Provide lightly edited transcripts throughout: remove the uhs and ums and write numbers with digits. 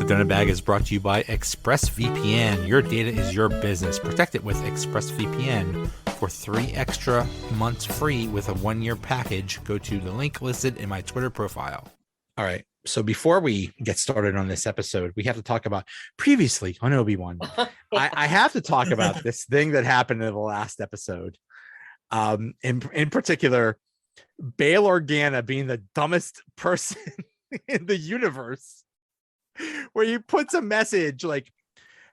Donut Bag is brought to you by ExpressVPN. Your data is your business. Protect it with ExpressVPN. For 3 extra months free with a 1-year package, go to the link listed in my Twitter profile. All right. So before we get started on this episode, we have to talk about previously on Obi-Wan. I have to talk about this thing that happened in the last episode. In particular, Bail Organa being the dumbest person in the universe, where he puts a message like,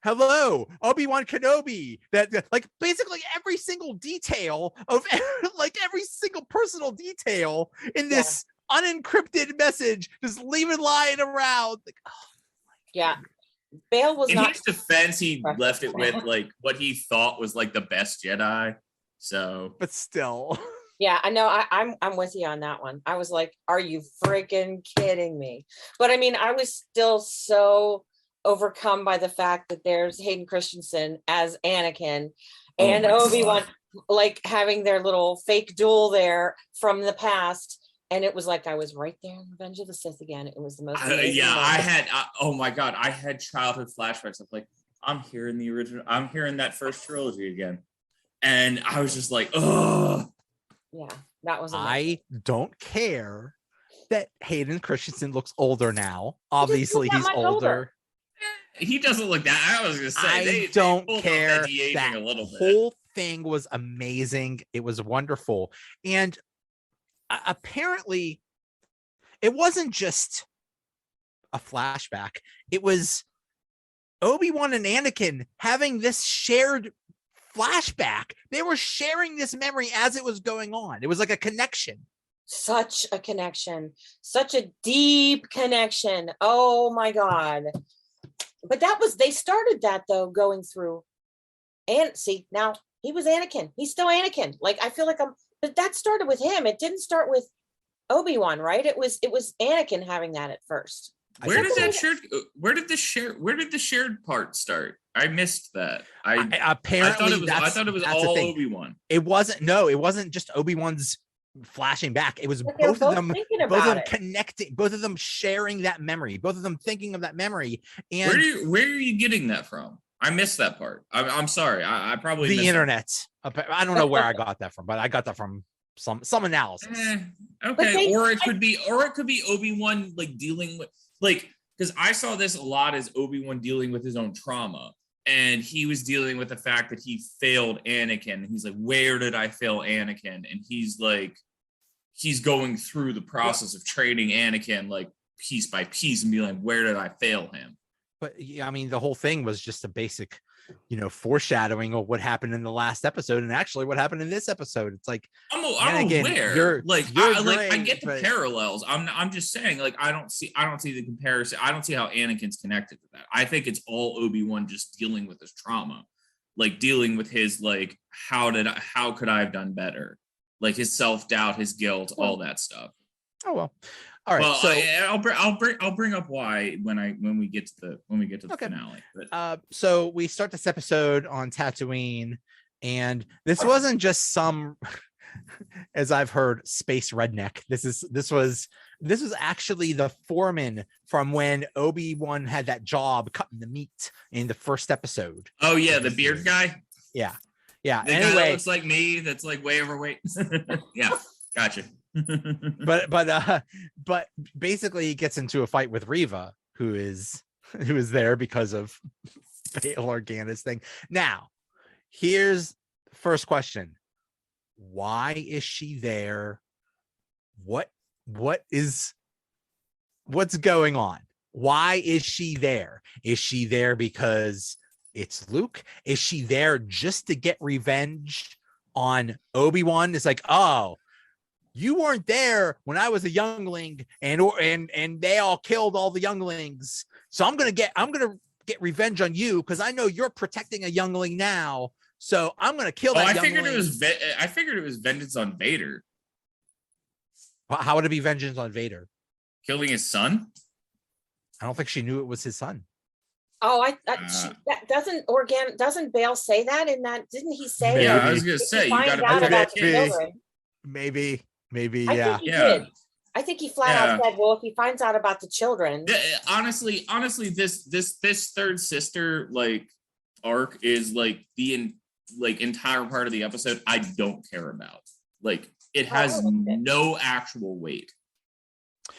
hello, Obi-Wan Kenobi, that like basically every single detail of every single personal detail in this unencrypted message, just leaving lying around. Like, oh, Bail was in not. his defense, he left it with like what he thought was like the best Jedi. So, but still. Yeah, I know. I'm with you on that one. I was like, are you freaking kidding me? But I mean, I was still so overcome by the fact that there's Hayden Christensen as Anakin and Obi-Wan like having their little fake duel there from the past. And it was like I was right there in Revenge of the Sith again. It was the most amazing moment. Oh my God, I had childhood flashbacks of like, I'm hearing that first trilogy again. And I was just like, oh. Yeah, that was amazing. I don't care that Hayden Christensen looks older now. Obviously, he's older. He doesn't look that. I was gonna say I don't care. That a little whole thing was amazing. It was wonderful, and apparently, it wasn't just a flashback. It was Obi-Wan and Anakin having this shared flashback. They were sharing this memory as it was going on. It was like a connection. Such a connection. Such a deep connection. Oh my God. But they started that though, going through. And see, now he was Anakin. He's still Anakin. Like, I feel like but that started with him. It didn't start with Obi-Wan, right? It was Anakin having that at first. Where did the shared part start? I missed that. I thought it was all Obi-Wan. It wasn't just Obi-Wan's flashing back. It was both of them connecting, both of them sharing that memory, both of them thinking of that memory. And where are you getting that from? I missed that part. I'm sorry. I probably the internet. I don't know where I got that from, but I got that from some analysis. Okay, or it could be Obi-Wan like dealing with because I saw this a lot as Obi-Wan dealing with his own trauma, and he was dealing with the fact that he failed Anakin, and he's like, where did I fail Anakin? And he's going through the process of training Anakin like piece by piece and be like, where did I fail him? But yeah, I mean, the whole thing was just a basic, foreshadowing of what happened in the last episode, and actually what happened in this episode. It's like I'm aware. I get the parallels. I'm just saying, like, I don't see the comparison. I don't see how Anakin's connected to that. I think it's all Obi-Wan just dealing with his trauma, like dealing with his like how could I have done better, like his self-doubt, his guilt, all that stuff. Oh well. All right, well, so I'll bring up why when we get to the finale. But. So we start this episode on Tatooine, and this wasn't just some, as I've heard, space redneck. This was actually the foreman from when Obi-Wan had that job cutting the meat in the first episode. Oh yeah, the beard guy. Yeah. The guy that looks like me, that's like way overweight. Yeah, gotcha. but basically he gets into a fight with Reva, who is there because of Bail Organa's thing. Now, here's the first question: why is she there? What's going on? Why is she there? Is she there because it's Luke? Is she there just to get revenge on Obi-Wan? It's like, oh, you weren't there when I was a youngling, and they all killed all the younglings. So I'm gonna get revenge on you because I know you're protecting a youngling now. So I'm gonna kill that. I figured it was vengeance on Vader. How would it be vengeance on Vader? Killing his son? I don't think she knew it was his son. Oh, doesn't Bail say that in that? Didn't he say? Yeah, I was gonna say you got to protect maybe. I Yeah. think he did. I think he flat out said, well, if he finds out about the children. Honestly, this third sister like arc is like the entire part of the episode I don't care about. Like it has no actual weight.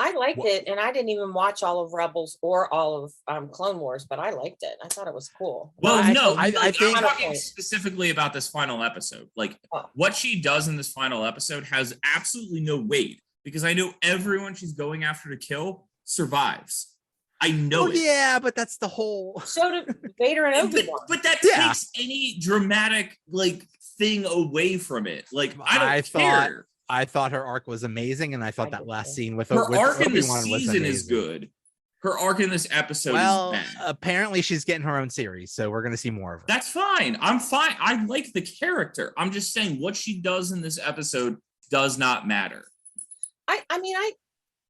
I liked it, and I didn't even watch all of Rebels or all of Clone Wars, but I liked it. I thought it was cool. Well, I'm talking specifically about this final episode. Like what she does in this final episode has absolutely no weight because I know everyone she's going after to kill survives. I know it. Yeah, but that's the whole. So did Vader and Obi-Wan. But that takes any dramatic like thing away from it. Like I don't care. I thought her arc was amazing, and I thought that last scene with her arc Obi-Wan in the season is good. Her arc in this episode is bad. Apparently she's getting her own series, so we're going to see more of her. That's fine. I'm fine. I like the character. I'm just saying what she does in this episode does not matter. I mean,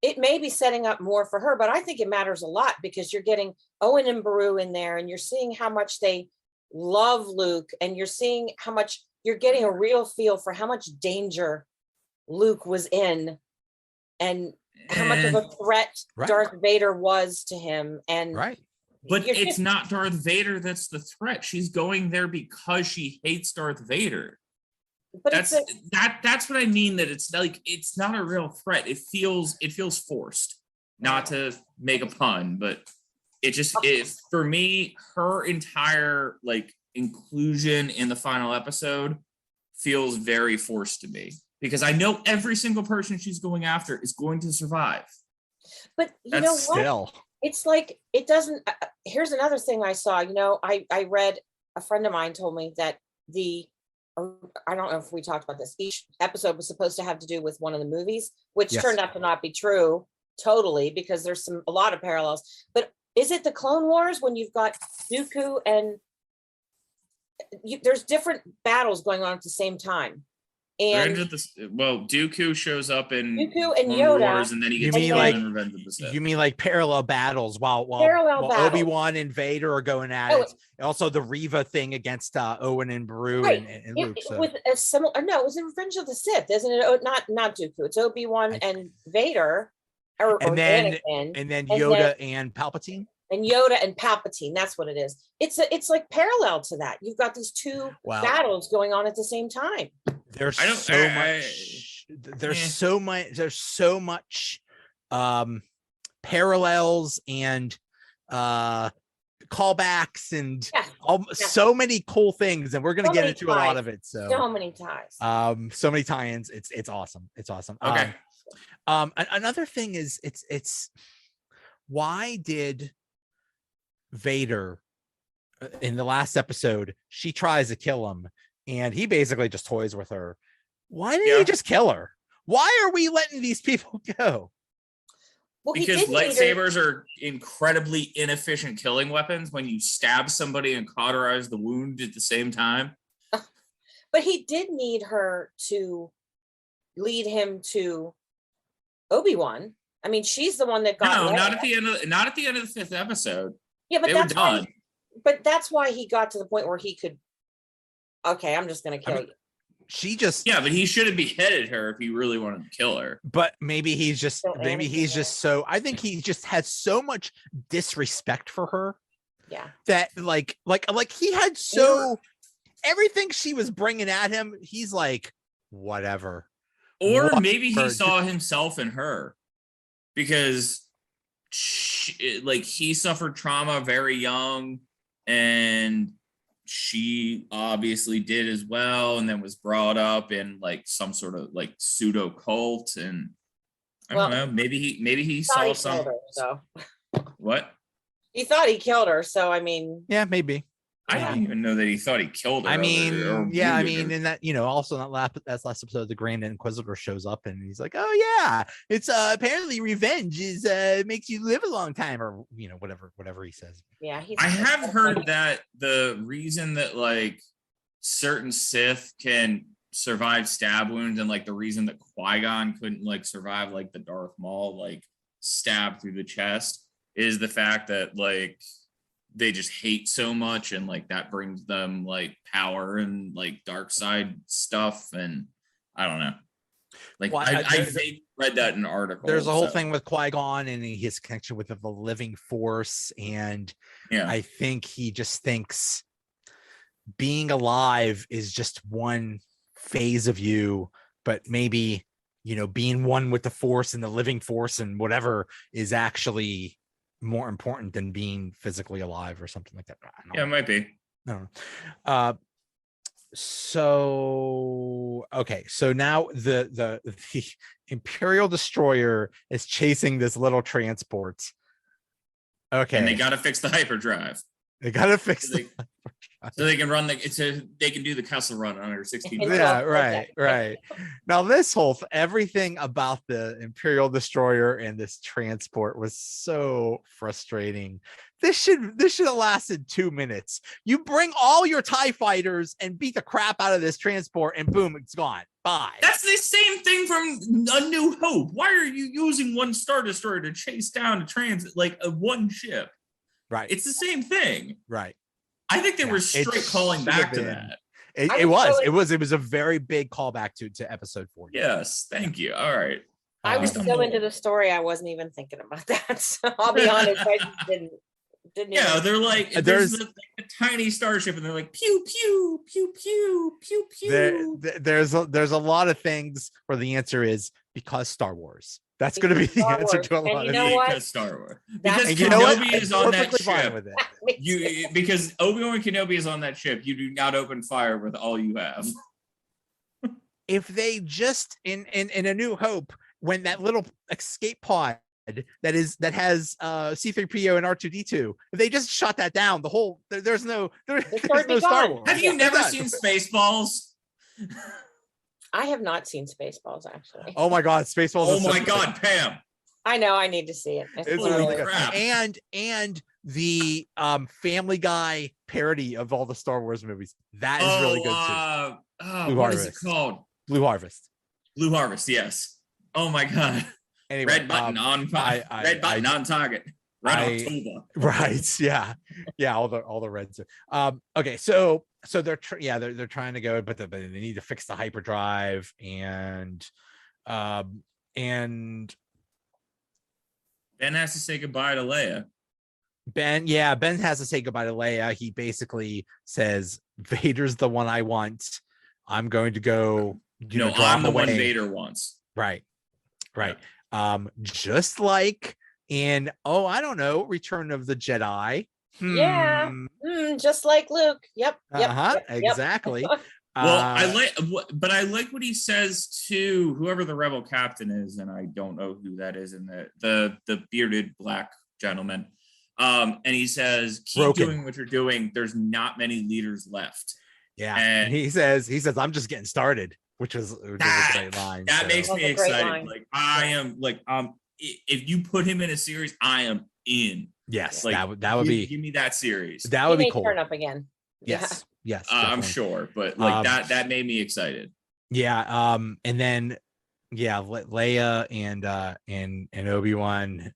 it may be setting up more for her, but I think it matters a lot because you're getting Owen and Beru in there, and you're seeing how much they love Luke, and you're seeing how much you're getting a real feel for how much danger Luke was in and how much of a threat Darth Vader was to him. And but it's not Darth Vader that's the threat. She's going there because she hates Darth Vader. But that's what I mean, that it's like it's not a real threat. It feels forced. Not to make a pun, but for me, her entire like inclusion in the final episode feels very forced to me. Because I know every single person she's going after is going to survive. But you know what? It's like, it doesn't, here's another thing I saw, I read, a friend of mine told me that I don't know if we talked about this, each episode was supposed to have to do with one of the movies, which turned out to not be true totally, because there's a lot of parallels. But is it the Clone Wars when you've got Dooku and there's different battles going on at the same time? And Dooku shows up in Dooku and Yoda, Wars, and then he gets killed in Revenge of the Sith. You mean like parallel battles while Obi-Wan and Vader are going at it? Also, the Reva thing against Owen and Beru and Luke. With a similar, no, it was in Revenge of the Sith, isn't it? Not Dooku. It's Obi-Wan and Vader, and then Yoda and Palpatine. And Yoda and Palpatine, that's what it is. It's like parallel to that. You've got these two battles going on at the same time. There's so much parallels and callbacks and so many cool things, and we're going to get into a lot of it. So many ties. So many tie-ins. It's awesome. It's awesome. Okay. Another thing is it's why did Vader in the last episode, she tries to kill him and he basically just toys with her. Why didn't he just kill her? Why are we letting these people go? Well, because lightsabers are incredibly inefficient killing weapons when you stab somebody and cauterize the wound at the same time. But he did need her to lead him to Obi-Wan. I mean, she's the one that got not at the end of the fifth episode. Yeah, but that's why he got to the point where he could. Okay, I'm just going to kill you. But he should have beheaded her if he really wanted to kill her. But maybe he's just so. I think he just has so much disrespect for her. Yeah. That like he had everything she was bringing at him. He's like, whatever. Or maybe he saw himself in her, because he suffered trauma very young, and she obviously did as well, and then was brought up in like some sort of like pseudo cult, and I don't know, maybe he saw something. What? He thought he killed her, so I mean, yeah, maybe. I didn't even know that he thought he killed her. I mean, and that, also that last episode, the Grand Inquisitor shows up and he's like, "Oh yeah, it's apparently revenge is makes you live a long time," or whatever he says. Yeah, I have heard that the reason that like certain Sith can survive stab wounds, and like the reason that Qui-Gon couldn't like survive like the Darth Maul like stab through the chest, is the fact that like they just hate so much, and like that brings them like power and like dark side stuff, and I don't know. Like Well, I vaguely read that in an article. There's a whole thing with Qui-Gon and his connection with the living force, and yeah, I think he just thinks being alive is just one phase of you, but maybe, you know, being one with the force and the living force and whatever is actually more important than being physically alive or something like that. Yeah, it might be. I don't know. So okay, so now the Imperial destroyer is chasing this little transport. Okay, And they got to fix the hyperdrive. They gotta fix so they can run they can do the Kessel run under 16. Yeah, right. Now this everything about the Imperial destroyer and this transport was so frustrating. This should have lasted 2 minutes. You bring all your TIE fighters and beat the crap out of this transport, and boom, it's gone. Bye. That's the same thing from A New Hope. Why are you using one Star Destroyer to chase down a transit like a one ship? Right. It's the same thing. Right. I think they were straight calling back to that. It was a very big callback to episode 4. Yes, thank you. All right. I was so into the story, I wasn't even thinking about that. So I'll be honest, I just didn't. Yeah, even... they're like there's a tiny starship, and they're like pew pew pew pew pew pew. There's a lot of things where the answer is because Star Wars. That's going to be the answer to a lot of things. Because Star Wars. Because Kenobi is on that ship. Because Obi-Wan Kenobi is on that ship. You do not open fire with all you have. If they just in A New Hope, when that little escape pod that has C-3PO and R2D2, if they just shot that down, there's no Star Wars. Have you never seen Spaceballs? I have not seen Spaceballs, actually. Oh my God, Spaceballs! Oh my God, Pam! I know, I need to see it. It's really good. And the Family Guy parody of all the Star Wars movies, that is really good too. What is it called? Blue Harvest. Blue Harvest, yes. Oh my God. Anyway, red button on fire. Red button on target. Right. Yeah. All the reds. Okay. So they're trying to go, but they need to fix the hyperdrive and Ben has to say goodbye to Leia. Ben has to say goodbye to Leia. He basically says, Vader's the one I want. I'm going to go. I'm the one Vader wants. Right. Just like in I don't know, Return of the Jedi. Yeah, just like Luke. Yep. Exactly. Well, I like what he says to whoever the rebel captain is, and I don't know who that is, in the bearded black gentleman. And he says, "Keep doing what you're doing. There's not many leaders left." Yeah, and he says, "I'm just getting started," which is a great line. That makes me excited. Like I am, like if you put him in a series, I am in. Yes, like, that would be. Give me that series. That would be cool. Turn up again. Yes. I'm sure, but like that made me excited. Yeah. And then Leia and Obi-Wan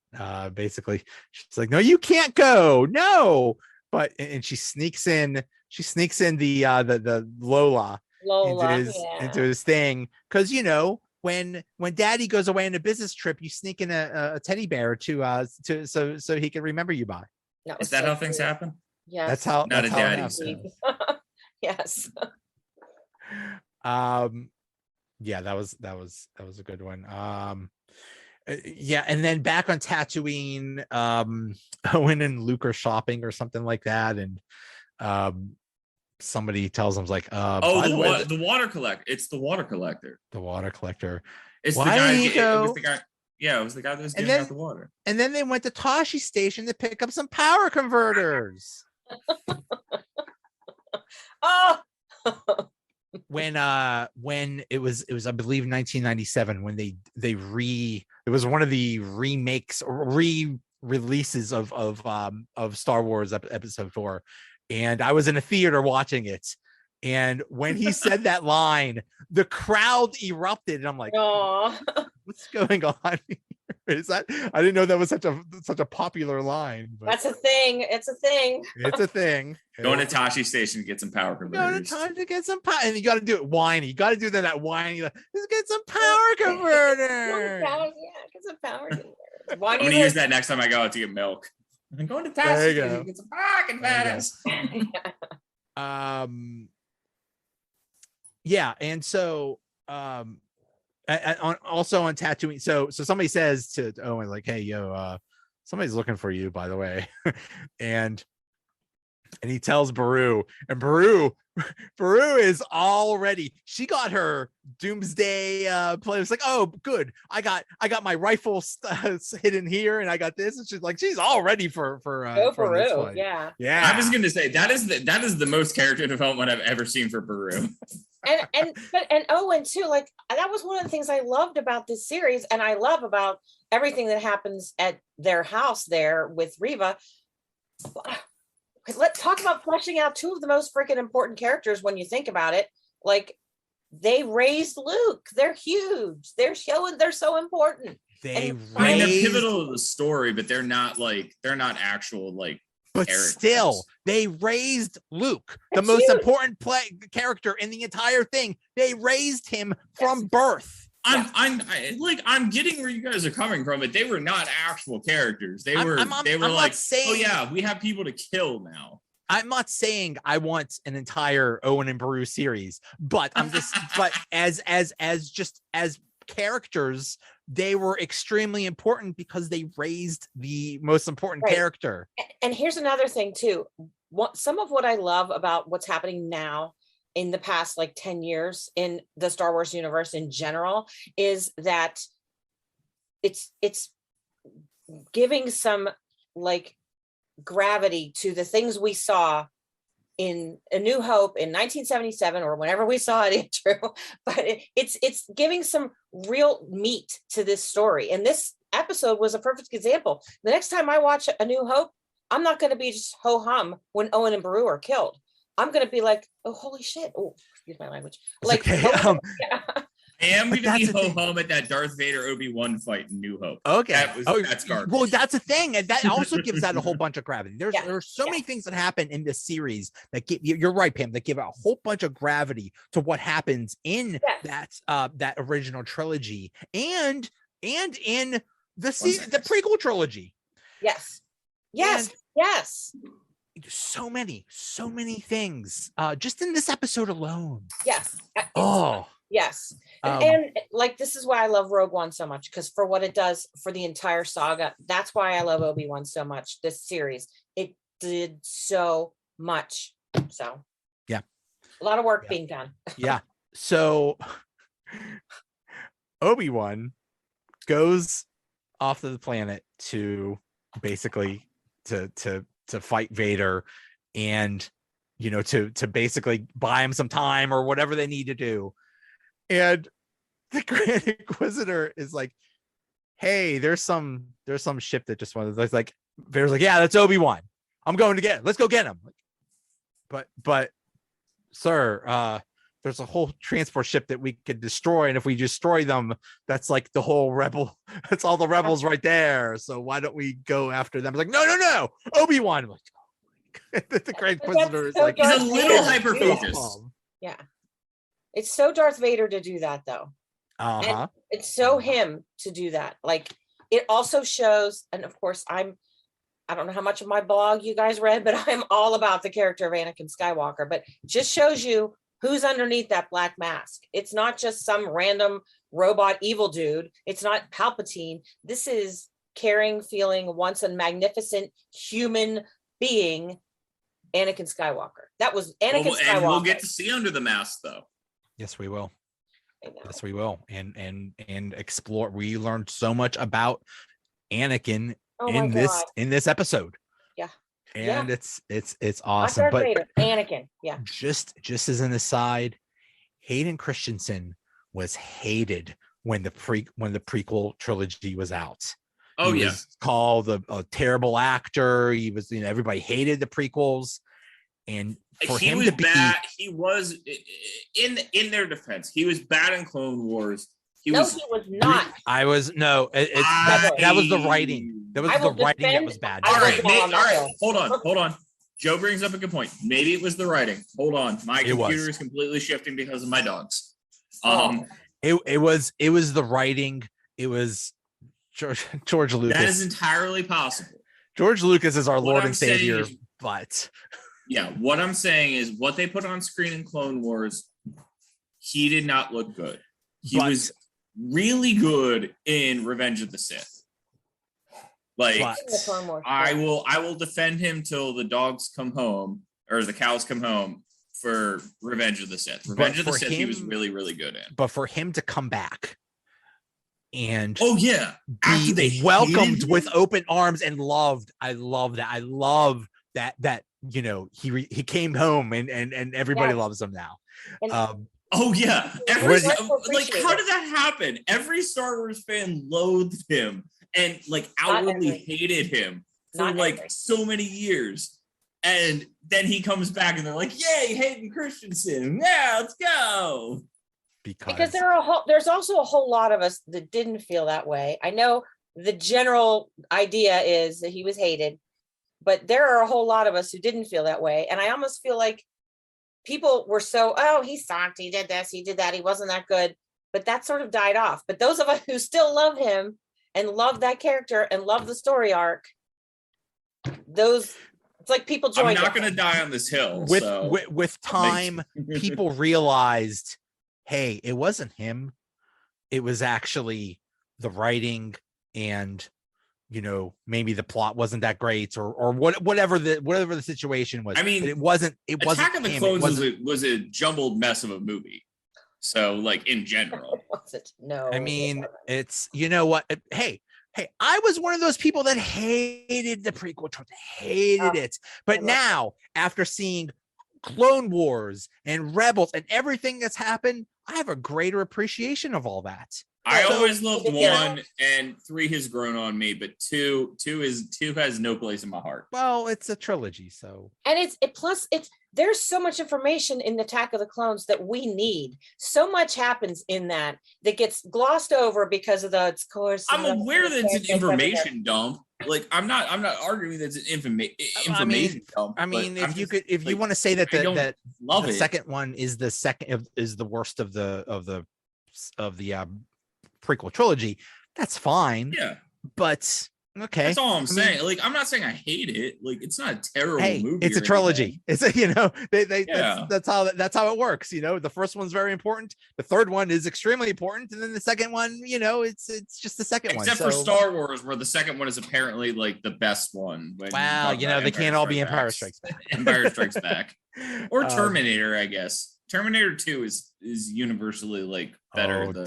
basically, she's like, no, you can't go. No. But and she sneaks in the Lola into his thing, because when Daddy goes away on a business trip, you sneak in a teddy bear to so he can remember you by. Is that how things happen? Yeah, that's how. Not that's a daddy. Yes. Yeah, that was a good one. And then back on Tatooine, Owen and Luke are shopping or something like that, and somebody tells them like, the water collector. It's the water collector. The water collector. It's the guy. It was the guy. Yeah, it was the guy that was giving out the water. And then they went to Toshi Station to pick up some power converters. Oh. when it was I believe 1997 when it was one of the remakes or re-releases of Star Wars episode 4, and I was in a theater watching it, and when he said that line, the crowd erupted, and I'm like, oh, what's going on here? Is that? I didn't know that was such a popular line. But That's a thing. It's a thing. it's a thing. Go to Tashi Station, get some power Go to converters. time to get some power, and you got to do it whiny. You got to do that whiny. Let's get some power converter. Yeah, get some power converters. Why I'm do gonna you use that next time I go out to get milk. I'm going to Tashi Station, get some power converters. Yeah, and so also on Tatooine, so somebody says to Owen, like, hey, yo, somebody's looking for you, by the way. and he tells Beru, and Beru is already, she got her doomsday play. It's like, oh, good, I got my rifle hidden here, and I got this, and she's all ready for Beru. Yeah. I was gonna say that is the most character development I've ever seen for Beru. and Owen too, like that was one of the things I loved about this series, and I love about everything that happens at their house there with Reva. Let's talk about fleshing out two of the most freaking important characters when you think about it. Like, they raised Luke. They're huge. They're showing they're so important. They're pivotal to the story, but they're not actual like. But still, they raised Luke, the most important character in the entire thing. They raised him from birth. I'm getting where you guys are coming from, but they were not actual characters. They were like, oh yeah, we have people to kill now. I'm not saying I want an entire Owen and Beru series, but I'm just but as characters, they were extremely important because they raised the most important character. And here's another thing too. Some of what I love about what's happening now in the past like 10 years in the Star Wars universe in general is that it's giving some like gravity to the things we saw in A New Hope in 1977 or whenever we saw it, Andrew. But it's giving some real meat to this story. And this episode was a perfect example. The next time I watch A New Hope, I'm not going to be just ho-hum when Owen and Beru are killed. I'm going to be like, oh, holy shit. Oh, excuse my language. Like, okay. Yeah. I am going to be ho-hum at that Darth Vader Obi-Wan fight in New Hope. Okay. That's garbage. Well, that's a thing. And that also gives that a whole bunch of gravity. There's so many things that happen in this series that give, you're right, Pam, that give a whole bunch of gravity to what happens in that original trilogy and in the prequel trilogy. Yes. So many things just in this episode alone. Yes. Yes. And like, this is why I love Rogue One so much, because for what it does for the entire saga, that's why I love Obi-Wan so much. This series, it did so much. So yeah, a lot of work being done. Yeah. So Obi-Wan goes off to the planet to basically to fight Vader, and to basically buy him some time or whatever they need to do. And the Grand Inquisitor is like, hey, there's some ship that just wanted, like Vader's like, yeah, that's Obi-Wan. I'm going to get it. Let's go get him. But sir, there's a whole transport ship that we could destroy, and if we destroy them, that's like the whole that's all the rebels right there. So why don't we go after them? It's like, no, Obi-Wan. I'm like, the Grand Inquisitor is like, he's a little hyper focused. Yeah, it's so Darth Vader to do that though. And it's so him to do that. Like, it also shows, and of course I don't know how much of my blog you guys read, but I'm all about the character of Anakin Skywalker, but just shows you who's underneath that black mask. It's not just some random robot evil dude. It's not Palpatine. This is caring, feeling, once a magnificent human being, Anakin Skywalker. That was Anakin Skywalker. And we'll get to see under the mask, though. Yes, we will. Yes, we will. And explore. We learned so much about Anakin in this episode. Yeah. And it's awesome. But Vader, Anakin, just as an aside, Hayden Christensen was hated when the prequel trilogy was out. Oh, he was called a terrible actor. He was, everybody hated the prequels, and for him to be bad. He was in their defense. He was bad in Clone Wars. He No, was. he was not. I was no. That was the writing. That was I the will writing that defend- was bad. All I right, was wrong on that all right. hill. Hold on. Joe brings up a good point. Maybe it was the writing. Hold on, my It was. computer is completely shifting because of my dogs. It was the writing. It was George Lucas. That is entirely possible. George Lucas is our What Lord I'm and Savior, saying is- but Yeah, what I'm saying is what they put on screen in Clone Wars, he did not look good. He But- was really good in Revenge of the Sith. Like But- The Clone Wars. I will defend him till the dogs come home or the cows come home for Revenge of the Sith. Revenge of the for Sith he was him- really, really good in. but for him to come back and Oh yeah. After they be welcomed hated with him? open arms and loved. I love that. I love that he came home and everybody Yes. loves him now. And- Oh yeah. Where's- Like how did that happen? Every Star Wars fan loathed him and like outwardly every. hated him for Not like every. so many years. And then he comes back and they're like, yay, Hayden Christensen. Yeah, let's go. Because there's also a whole lot of us that didn't feel that way. I know the general idea is that he was hated, but there are a whole lot of us who didn't feel that way. And I almost feel like people were so, oh, he sucked, he did this, he did that, he wasn't that good. But that sort of died off. But those of us who still love him and love that character and love the story arc, it's like people I'm joined. not gonna die on this hill. with so. with time, people realized, hey, it wasn't him. It was actually the writing, and maybe the plot wasn't that great, or whatever the situation was. I mean, But it wasn't. Attack of the him. Clones was a jumbled mess of a movie. So, like in general, No, I mean, it's what. Hey, I was one of those people that hated the prequel trilogy, hated it. But now, after seeing Clone Wars and Rebels and everything that's happened, I have a greater appreciation of all that. I So- always loved Yeah. 1 and 3 has grown on me, but two has no place in my heart. Well, it's a trilogy, so And there's so much information in the Attack of the Clones that we need. So much happens in that gets glossed over because of its course. I'm aware that it's an information dump. Like I'm not arguing that it's an information dump. I mean, but if you want to say that I don't that love the it. second one is the worst of the prequel trilogy, that's fine. Yeah, but okay, that's all I'm saying. Like I'm not saying I hate it. Like it's not a terrible movie. It's a or trilogy. anything. It's Yeah. that's how it works. The first one's very important. The third one is extremely important, and then the second one, it's just the second one. Except for Star Wars, where the second one is apparently like the best one. when Wow, talk about they can't all be Empire Strikes Strikes Back. Empire Strikes Back. Or Um, Terminator, I guess. Terminator 2 is universally like better than.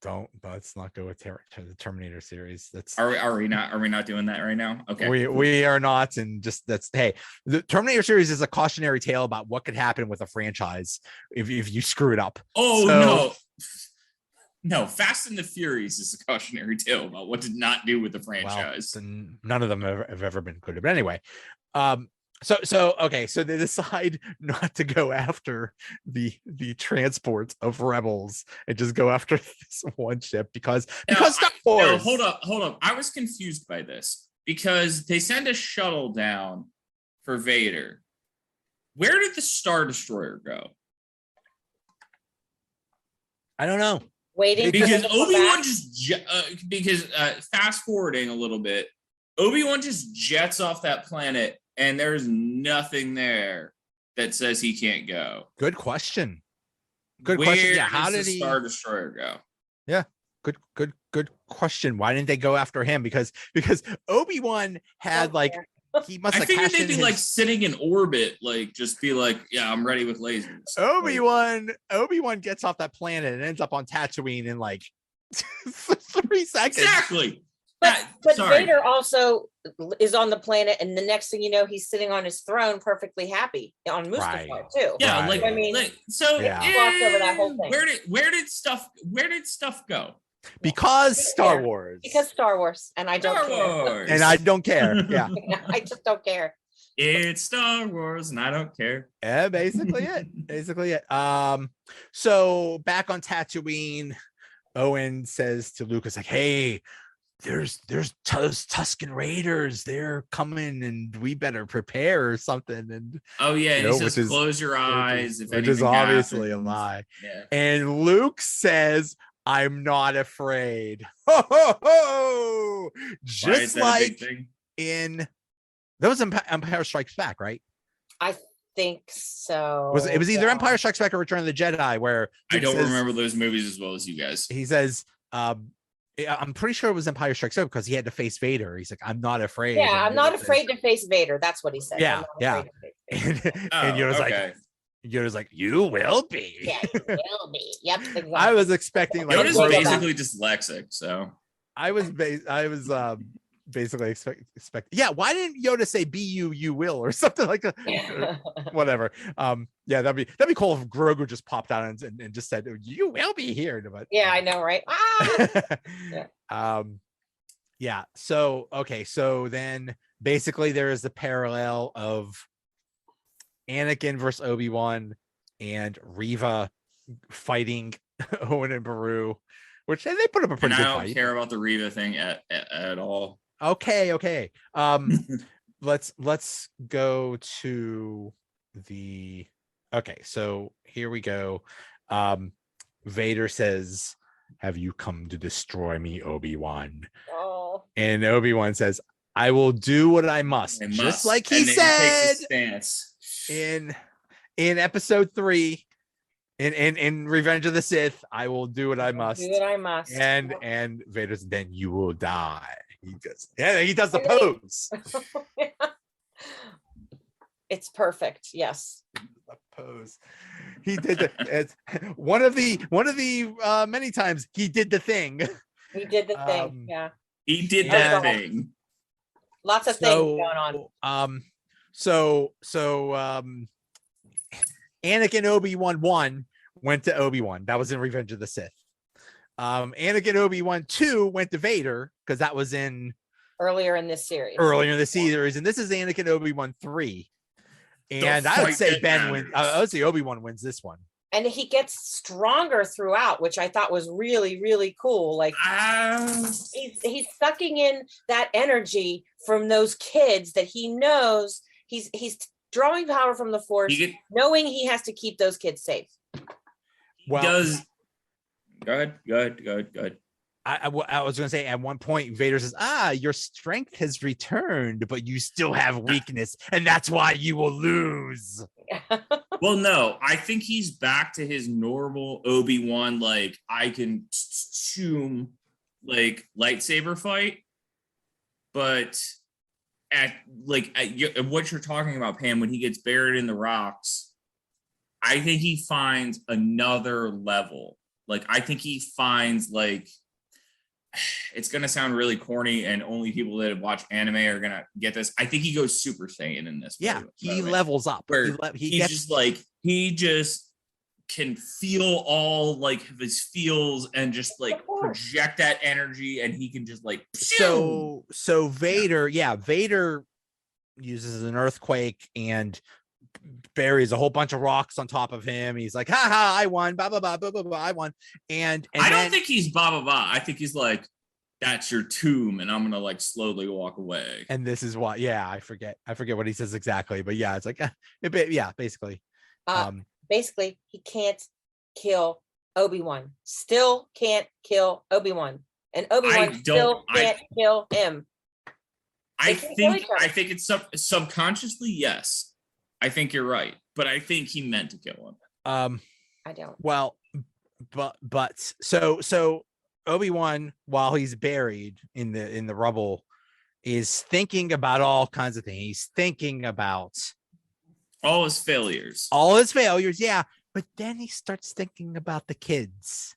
Don't let's not go with the Terminator series. That's Are we not doing that right now? Okay. we are not, and just the Terminator series is a cautionary tale about what could happen with a franchise if you screw it up. Oh no, Fast and the Furious is a cautionary tale about what to not do with the franchise. Well, none of them have ever been good. But anyway, so they decide not to go after the transport of rebels and just go after this one ship because Star Wars. No, hold up. I was confused by this because they send a shuttle down for Vader. Where did the Star Destroyer go? I don't know. Waiting Because for them to come Obi-Wan back. fast forwarding a little bit, Obi-Wan just jets off that planet and there's nothing there that says he can't go. Good question. Good Where question. Yeah, does how did the he? Star Destroyer go? Yeah, good question. Why didn't they go after him? Because Obi-Wan had he must I have figured cashed they'd in be his- like sitting in orbit, like just be like, yeah, I'm ready with lasers. Obi-Wan gets off that planet and ends up on Tatooine in like 3 seconds. Exactly. But Sorry. Vader also is on the planet, and the next thing you know, he's sitting on his throne, perfectly happy on Mustafar Right. too. Yeah, Right. so Yeah. Glossed over that whole thing. Where did stuff go? Because Star Yeah. Wars. Because Star Wars, and I don't Star care. Wars. And I don't care. Yeah. I just don't care. It's Star Wars, and I don't care. Yeah, basically it. So back on Tatooine, Owen says to Lucas, like, hey, there's Tusken Raiders. They're coming and we better prepare or something. And Oh yeah, and he says, which close your eyes if which is anything obviously happens. a lie. Yeah. And Luke says, I'm not afraid. Ho, ho, ho! Just like in that was Empire Strikes Back, right? I think so. It was either Empire Strikes Back or Return of the Jedi, where I don't remember those movies as well as you guys. He says, I'm pretty sure it was Empire Strikes Back because he had to face Vader. He's like, I'm not afraid. Yeah, I'm not afraid to face Vader. That's what he said. Yeah, yeah. And Yoda's like, you will be. Yeah, you will be. Yep. Exactly. I was expecting like Yoda's basically dyslexic, so I was basically expect. Yeah, why didn't Yoda say "be you will" or something like that? Whatever. Yeah, that'd be cool if Grogu just popped out and just said, "You will be here." But yeah, I know, right? Yeah. Yeah. So okay, so then basically there is the parallel of Anakin versus Obi-Wan and Reva fighting Owen and Beru, which they put up a pretty good fight. I don't care about the Reva thing at all. Okay. Let's go to the so here we go. Vader says, have you come to destroy me, Obi-Wan? Oh. And Obi-Wan says, I will do what I must. Just like he said in episode 3 in Revenge of the Sith, I will do what I must. Do what I must. And Vader's, then you will die. He does the pose. It's perfect. Yes. The pose. He did one of the many times he did the thing. He did the thing. Yeah. He did that thing. Lots of things going on. So Anakin Obi-Wan went to Obi-Wan. That was in Revenge of the Sith. Anakin Obi-Wan 2 went to Vader because that was in earlier in this series. And this is Anakin Obi-Wan 3. And I would say I would say Obi-Wan wins this one. And he gets stronger throughout, which I thought was really, really cool. Like he's sucking in that energy from those kids that he knows. He's drawing power from the Force, knowing he has to keep those kids safe. Well, Go ahead. I was going to say at one point, Vader says, your strength has returned, but you still have weakness, and that's why you will lose. Well, no, I think he's back to his normal Obi-Wan, like, I can like lightsaber fight, but at what you're talking about, Pam, when he gets buried in the rocks, I think he finds another level. Like, I think he finds, like, it's going to sound really corny and only people that watch anime are going to get this. I think he goes Super Saiyan in this. Yeah, he levels up. Where he just can feel all, like, his feels and just, like, project that energy, and he can just, like... So Vader, Vader uses an earthquake and buries a whole bunch of rocks on top of him. He's like, ha, I won, blah, blah, blah, blah, blah, blah, I won. And I don't think he's blah, blah, blah. I think he's like, that's your tomb, and I'm gonna, like, slowly walk away. And this is what, I forget what he says exactly, but it's like, basically. Basically, he can't kill Obi-Wan. Still can't kill Obi-Wan. And Obi-Wan still can't kill him. I think it's subconsciously, yes. I think you're right, but I think he meant to kill him. I don't. Well, but so Obi-Wan, while he's buried in the rubble, is thinking about all kinds of things. He's thinking about all his failures. Yeah. But then he starts thinking about the kids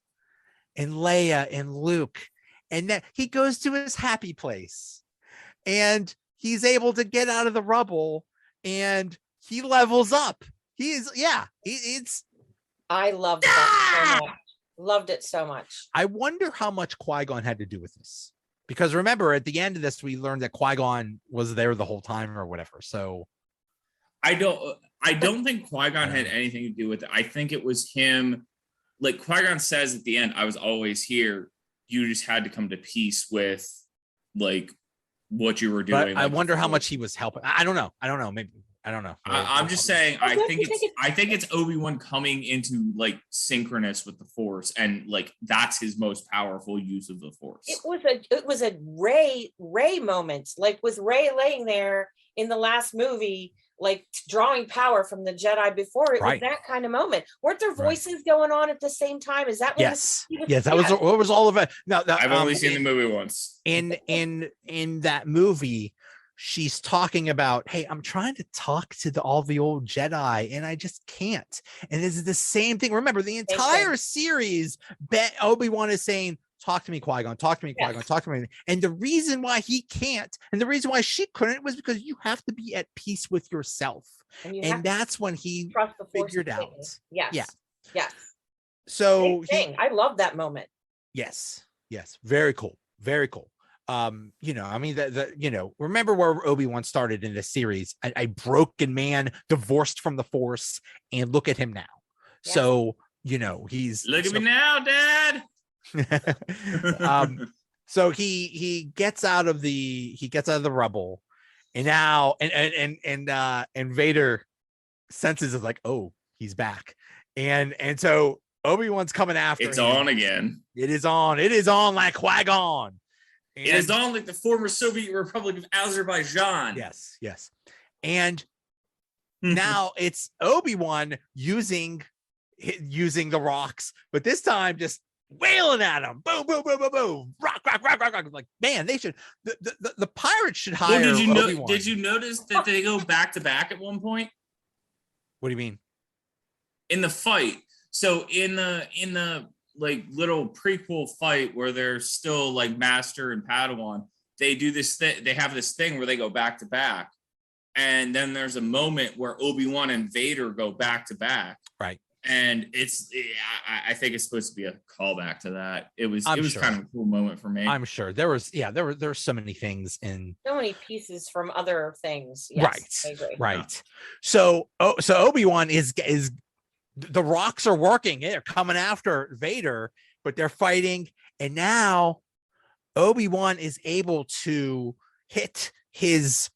and Leia and Luke, and then he goes to his happy place, and he's able to get out of the rubble, and he levels up. I loved that so much. Loved it so much. I wonder how much Qui-Gon had to do with this, because remember at the end of this, we learned that Qui-Gon was there the whole time or whatever. So I don't think Qui-Gon had anything to do with it. I think it was him, like Qui-Gon says at the end, I was always here. You just had to come to peace with like what you were doing. But I like, wonder how much he was helping. I don't know. Maybe I don't know. I'm just saying. I think it's Obi-Wan coming into like synchronous with the Force, and like that's his most powerful use of the Force. It was a Rey moment, like with Rey laying there in the last movie, like drawing power from the Jedi before. It was that kind of moment. Weren't there voices going on at the same time? Is that what yes? That was what was all of it. No, I've only seen the movie once. In that movie, she's talking about, hey, I'm trying to talk to all the old Jedi and I just can't. And this is the same thing. Remember, the entire series, Obi-Wan is saying, talk to me, Qui-Gon, talk to me, Qui-Gon, talk to me. And the reason why he can't, and the reason why she couldn't, was because you have to be at peace with yourself. And that's when he figured out. Yes. So I love that moment. Yes. Very cool. I mean, remember where Obi-Wan started in this series, a broken man divorced from the Force, and look at him now. So, he's look at me now, Dad. So he gets out of the rubble, and now and Vader senses is like, oh, he's back, and so Obi-Wan's coming after it's him. On again. It is on like Qui-Gon. It is on like the former Soviet Republic of Azerbaijan. Yes. And now it's Obi-Wan using the rocks, but this time just wailing at him. Boom, boom, boom, boom, boom. Rock. Like, man, they should the pirates should hire Obi-Wan. Did you notice that they go back to back at one point? What do you mean? In the fight. So in the like little prequel fight where they're still like Master and Padawan, they do this they have this thing where they go back to back, and then there's a moment where Obi-Wan and Vader go back to back, right? And I think it's supposed to be a callback to that. It was kind of a cool moment for me. I'm sure there were so many things in so many pieces from other things. Yes, right. So Obi-Wan is the rocks are working. They're coming after Vader, but they're fighting. And now Obi-Wan is able to hit his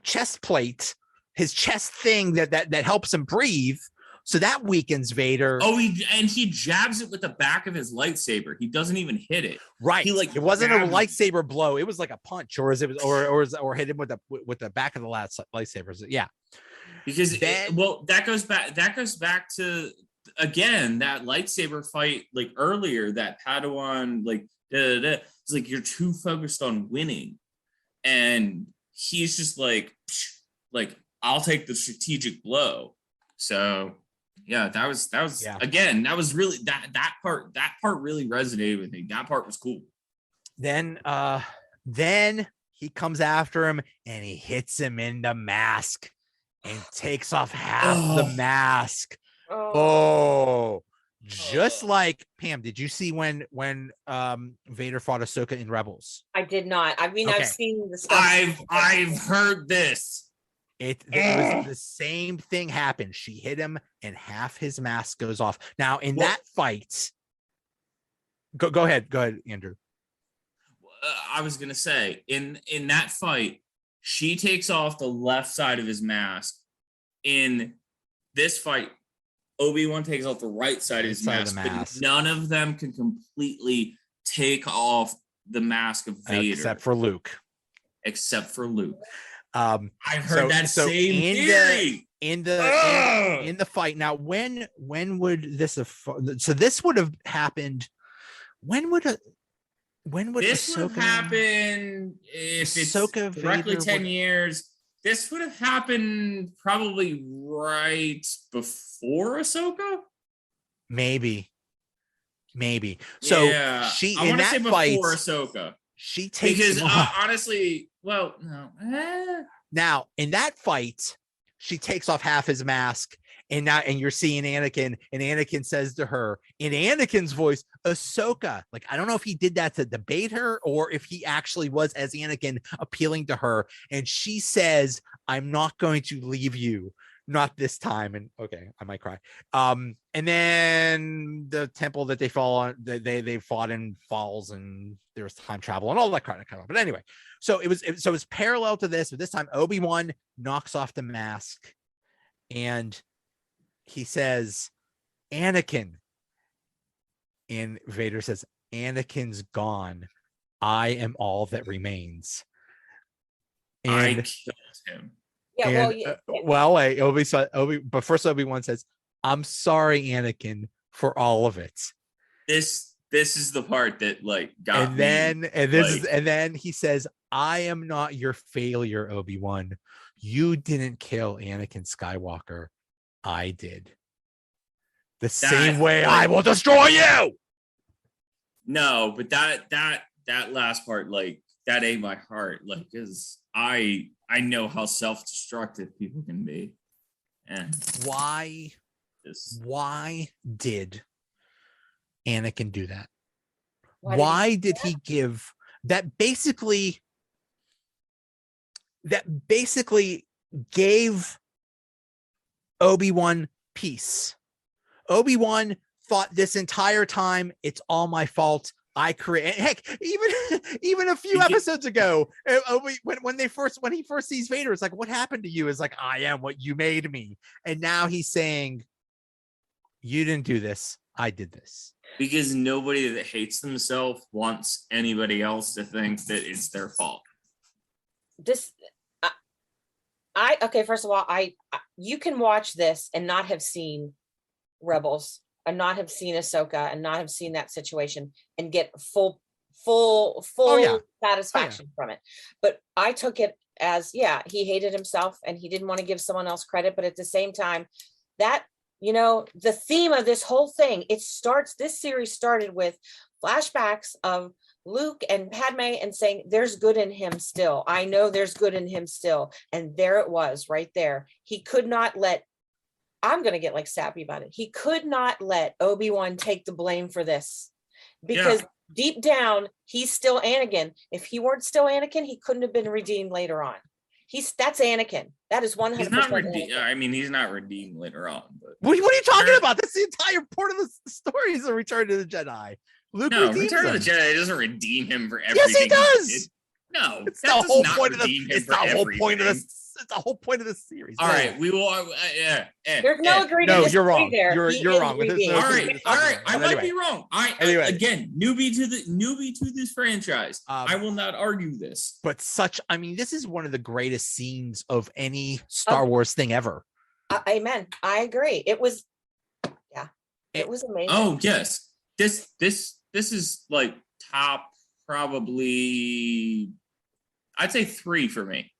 chest plate, his chest thing that helps him breathe. So that weakens Vader. Oh, he jabs it with the back of his lightsaber. He doesn't even hit it. Right. It wasn't a lightsaber blow. It was like a punch, or hit him with the back of the last lightsabers. Yeah. Because that goes back to again that lightsaber fight like earlier, that Padawan it's like you're too focused on winning, and he's just like I'll take the strategic blow. So yeah, that was again, that was really that part really resonated with me. That part was cool. Then he comes after him and he hits him in the mask and takes off half the mask. Just like Pam, did you see when Vader fought Ahsoka in Rebels? I did not. I mean, okay. I've seen the stuff. I've heard this. It was the same thing happened. She hit him and half his mask goes off. Now in that fight, go ahead, Andrew. I was gonna say in that fight, she takes off the left side of his mask. In this fight, Obi-Wan takes off the right side of his mask, but none of them can completely take off the mask of Vader, except for Luke. I've heard that same theory in the fight. Now, when would this have? So this would have happened. When would this would have happened if it's directly 10 years? This would have happened probably right before Ahsoka. Maybe. So yeah, she I in that fight before Ahsoka. She takes because honestly, well, no. Now in that fight, she takes off half his mask, and you're seeing Anakin, and Anakin says to her in Anakin's voice, Ahsoka. Like, I don't know if he did that to debate her or if he actually was as Anakin appealing to her. And she says, I'm not going to leave you. not this time. And okay, I might cry. And then the temple that they fall on, they fought in falls, and there's time travel and all that kind of stuff. But anyway, so it was parallel to this, but this time Obi-Wan knocks off the mask and he says, Anakin. And Vader says, Anakin's gone. I am all that remains. And I killed him. Yeah, but first Obi-Wan says, I'm sorry, Anakin, for all of it. This is the part that like got and me. Then he says, I am not your failure, Obi-Wan. You didn't kill Anakin Skywalker. I did. The same way I will destroy you. No, but that last part, like, that ate my heart, like, because I know how self-destructive people can be. And why did Anakin do that? Why did he give that? Basically gave Obi-Wan peace. Obi-Wan thought this entire time, it's all my fault. I create. Heck, even a few episodes ago, when he first sees Vader, it's like, what happened to you? Is like, I am what you made me. And now he's saying, you didn't do this. I did this. Because nobody that hates themselves wants anybody else to think that it's their fault. Okay, first of all, you can watch this and not have seen Rebels and not have seen Ahsoka and not have seen that situation and get full satisfaction from it. But I took it as, he hated himself and he didn't want to give someone else credit. But at the same time, that, the theme of this whole thing, this series started with flashbacks of Luke and Padme and saying, there's good in him still. I know there's good in him still. And there it was right there. He could not let, I'm going to get like sappy about it. He could not let Obi-Wan take the blame for this because deep down, he's still Anakin. If he weren't still Anakin, he couldn't have been redeemed later on. That's Anakin. That is 100%. He's not redeemed. I mean, he's not redeemed later on. But what are you talking about? That's the entire point of the story is a Return to the Jedi. Luke Return of the Jedi doesn't redeem him for everything. Yes, he does. No, it's the whole point of the. It's the whole point of the. It's the whole point of the series. All right, we will. There's no agreement. No, you're wrong. You're wrong. All right. I might be wrong. Again, newbie to this franchise. I will not argue this. But this is one of the greatest scenes of any Star Wars thing ever. Amen. I agree. It was amazing. Oh yes, this is like top probably. I'd say 3 for me.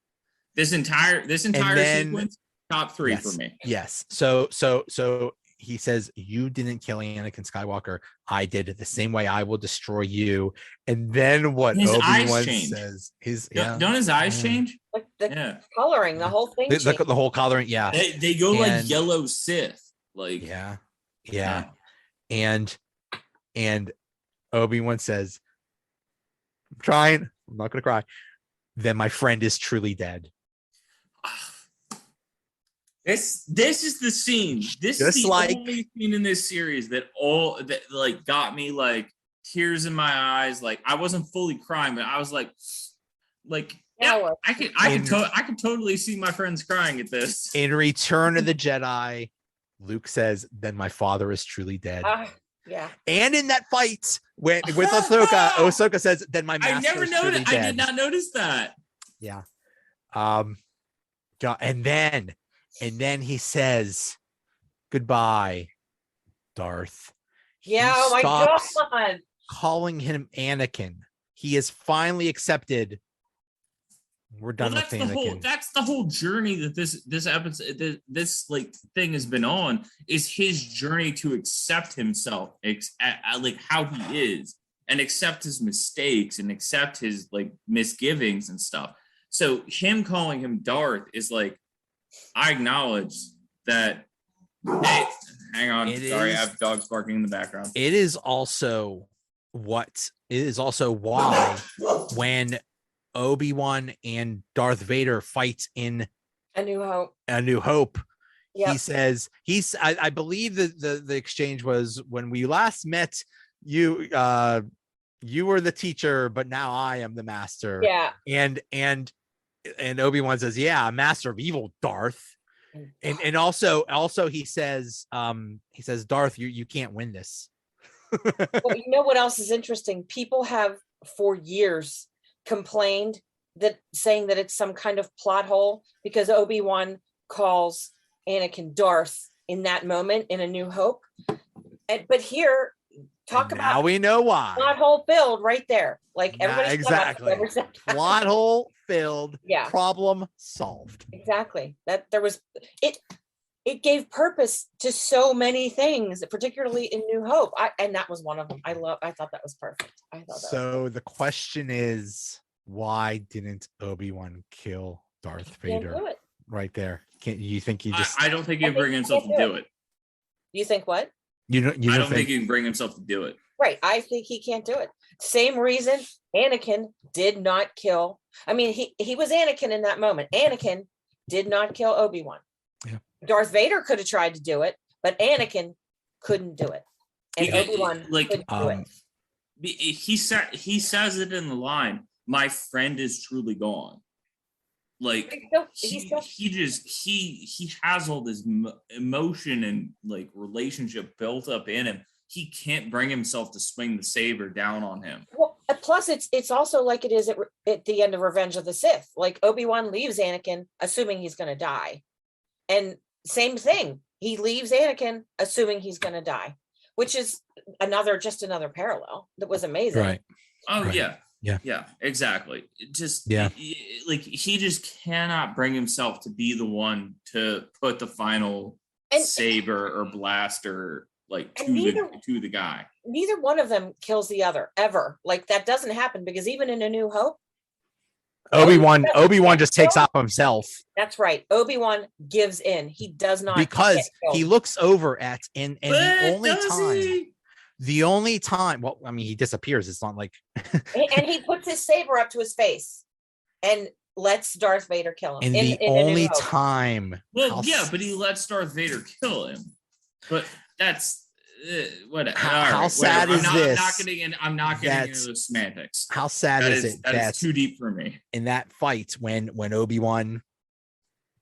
This entire sequence, top 3 for me. Yes. So he says, you didn't kill Anakin Skywalker. I did it the same way I will destroy you. And then what Obi-Wan says, don't his eyes change? Like the coloring, the whole thing. The whole coloring, yeah. They go like yellow Sith. Like yeah. And Obi-Wan says, I'm trying. I'm not gonna cry. Then my friend is truly dead. This is the scene. This is the only scene in this series that like got me like tears in my eyes. Like I wasn't fully crying, but I was like I could totally see my friends crying at this. In Return of the Jedi, Luke says, "Then my father is truly dead." Yeah. And in that fight with Ahsoka says, "Then my master." I never noticed. I did not notice that. Yeah. And then he says, "Goodbye, Darth." Oh my God. Calling him Anakin. He has finally accepted. We're done with Anakin. That's the whole journey that this episode, this like thing has been on, is his journey to accept himself, like how he is, and accept his mistakes and accept his like misgivings and stuff. So him calling him Darth is like, I acknowledge that. Hey, hang on. Sorry, I have dogs barking in the background. It is also why when Obi-Wan and Darth Vader fight in A New Hope, Yep. He says I believe the exchange was, when we last met, you were the teacher, but now I am the master. Yeah. And Obi-Wan says, yeah, master of evil, Darth. And also he says, Darth, you can't win this. Well, you know what else is interesting? People have for years complained that, saying that it's some kind of plot hole because Obi-Wan calls Anakin Darth in that moment in A New Hope. But here, talk about, now we know why. plot hole filled right there. Like, everybody, exactly. Plot hole filled. Yeah. Problem solved. Exactly. That there was it gave purpose to so many things, particularly in New Hope. And that was one of them. I thought that was perfect. I thought that so the question is, why didn't Obi-Wan kill Darth Vader? Can't do it. Right there. Can't you think he just I don't think he'd bring himself to do it. You think what? I don't think he can bring himself to do it. Right. I think he can't do it. Same reason Anakin did not kill. I mean, he was Anakin in that moment. Anakin did not kill Obi-Wan. Yeah. Darth Vader could have tried to do it, but Anakin couldn't do it. And Obi-Wan couldn't do it. He says it in the line, my friend is truly gone. Like, he has all this emotion and like relationship built up in him. He can't bring himself to swing the saber down on him. Well, plus it's also like it is at the end of Revenge of the Sith. Like, Obi-Wan leaves Anakin assuming he's going to die, and same thing, he leaves Anakin assuming he's going to die, which is another parallel that was amazing. Right. Oh, right. Yeah, exactly. Like, he just cannot bring himself to be the one to put the final saber or blaster like to the guy. Neither one of them kills the other ever. Like, that doesn't happen, because even in A New Hope, Obi-Wan just takes off himself. That's right. Obi-Wan gives in. He does not, because he looks over at and the only time, well, I mean, he disappears. It's not like and he puts his saber up to his face and lets Darth Vader kill him. And the only time. Well, but he lets Darth Vader kill him. But that's whatever. How sad is this? I'm not getting into the semantics. How sad is it? That's too deep for me. In that fight, when Obi-Wan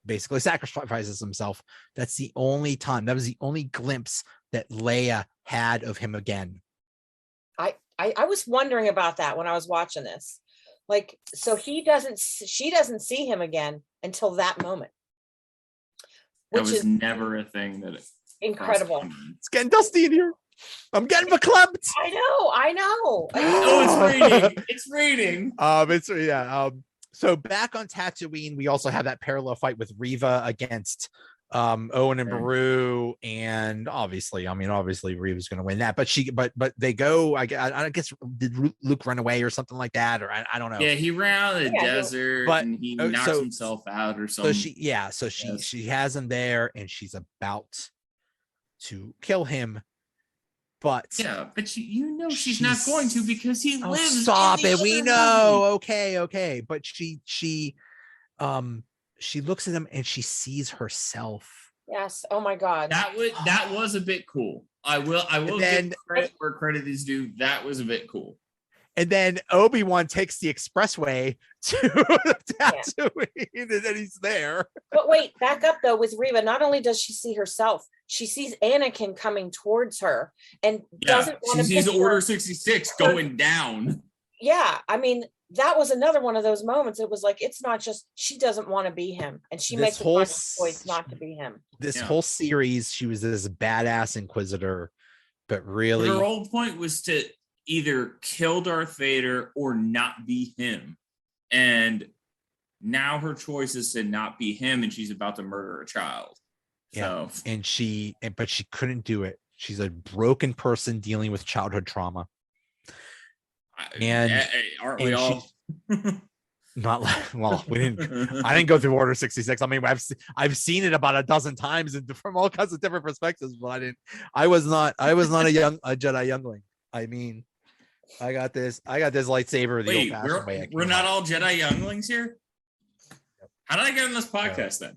basically sacrifices himself, that's the only time. That was the only glimpse that Leia had of him again. I was wondering about that when I was watching this. Like, so she doesn't see him again until that moment. That was never a thing that incredible. It's getting dusty in here. I'm getting verklempt. I know. Oh, it's raining. So back on Tatooine, we also have that parallel fight with Reva against Owen and Beru, and obviously Reva's going to win that, but they go. I guess, did Luke run away or something like that, or I don't know. Yeah, he ran out of the desert, and he knocks himself out or something. So she has him there, and she's about to kill him, but she's not going to, because he lives. Stop it. We know. Okay, but she looks at him and she sees herself. Yes. Oh my God. That was a bit cool. I will give credit where credit is due. That was a bit cool. And then Obi-Wan takes the expressway to Tatooine, and then he's there. But wait, back up though with Reva. Not only does she see herself, she sees Anakin coming towards her and doesn't want to. She sees Order 66 going down. Yeah, I mean, that was another one of those moments. It was like, it's not just, she doesn't want to be him, and she makes a choice not to be him. This whole series, she was this badass Inquisitor, but really, her whole point was to either kill Darth Vader or not be him. And now her choice is to not be him, and she's about to murder a child. Yeah, but she couldn't do it. She's a broken person dealing with childhood trauma. And aren't we all? Not well. We didn't. I didn't go through Order 66. I mean, I've seen it about a dozen times and from all kinds of different perspectives. But I was not a Jedi youngling. I mean, I got this lightsaber the old-fashioned way. We're not all Jedi younglings here. How did I get on this podcast then?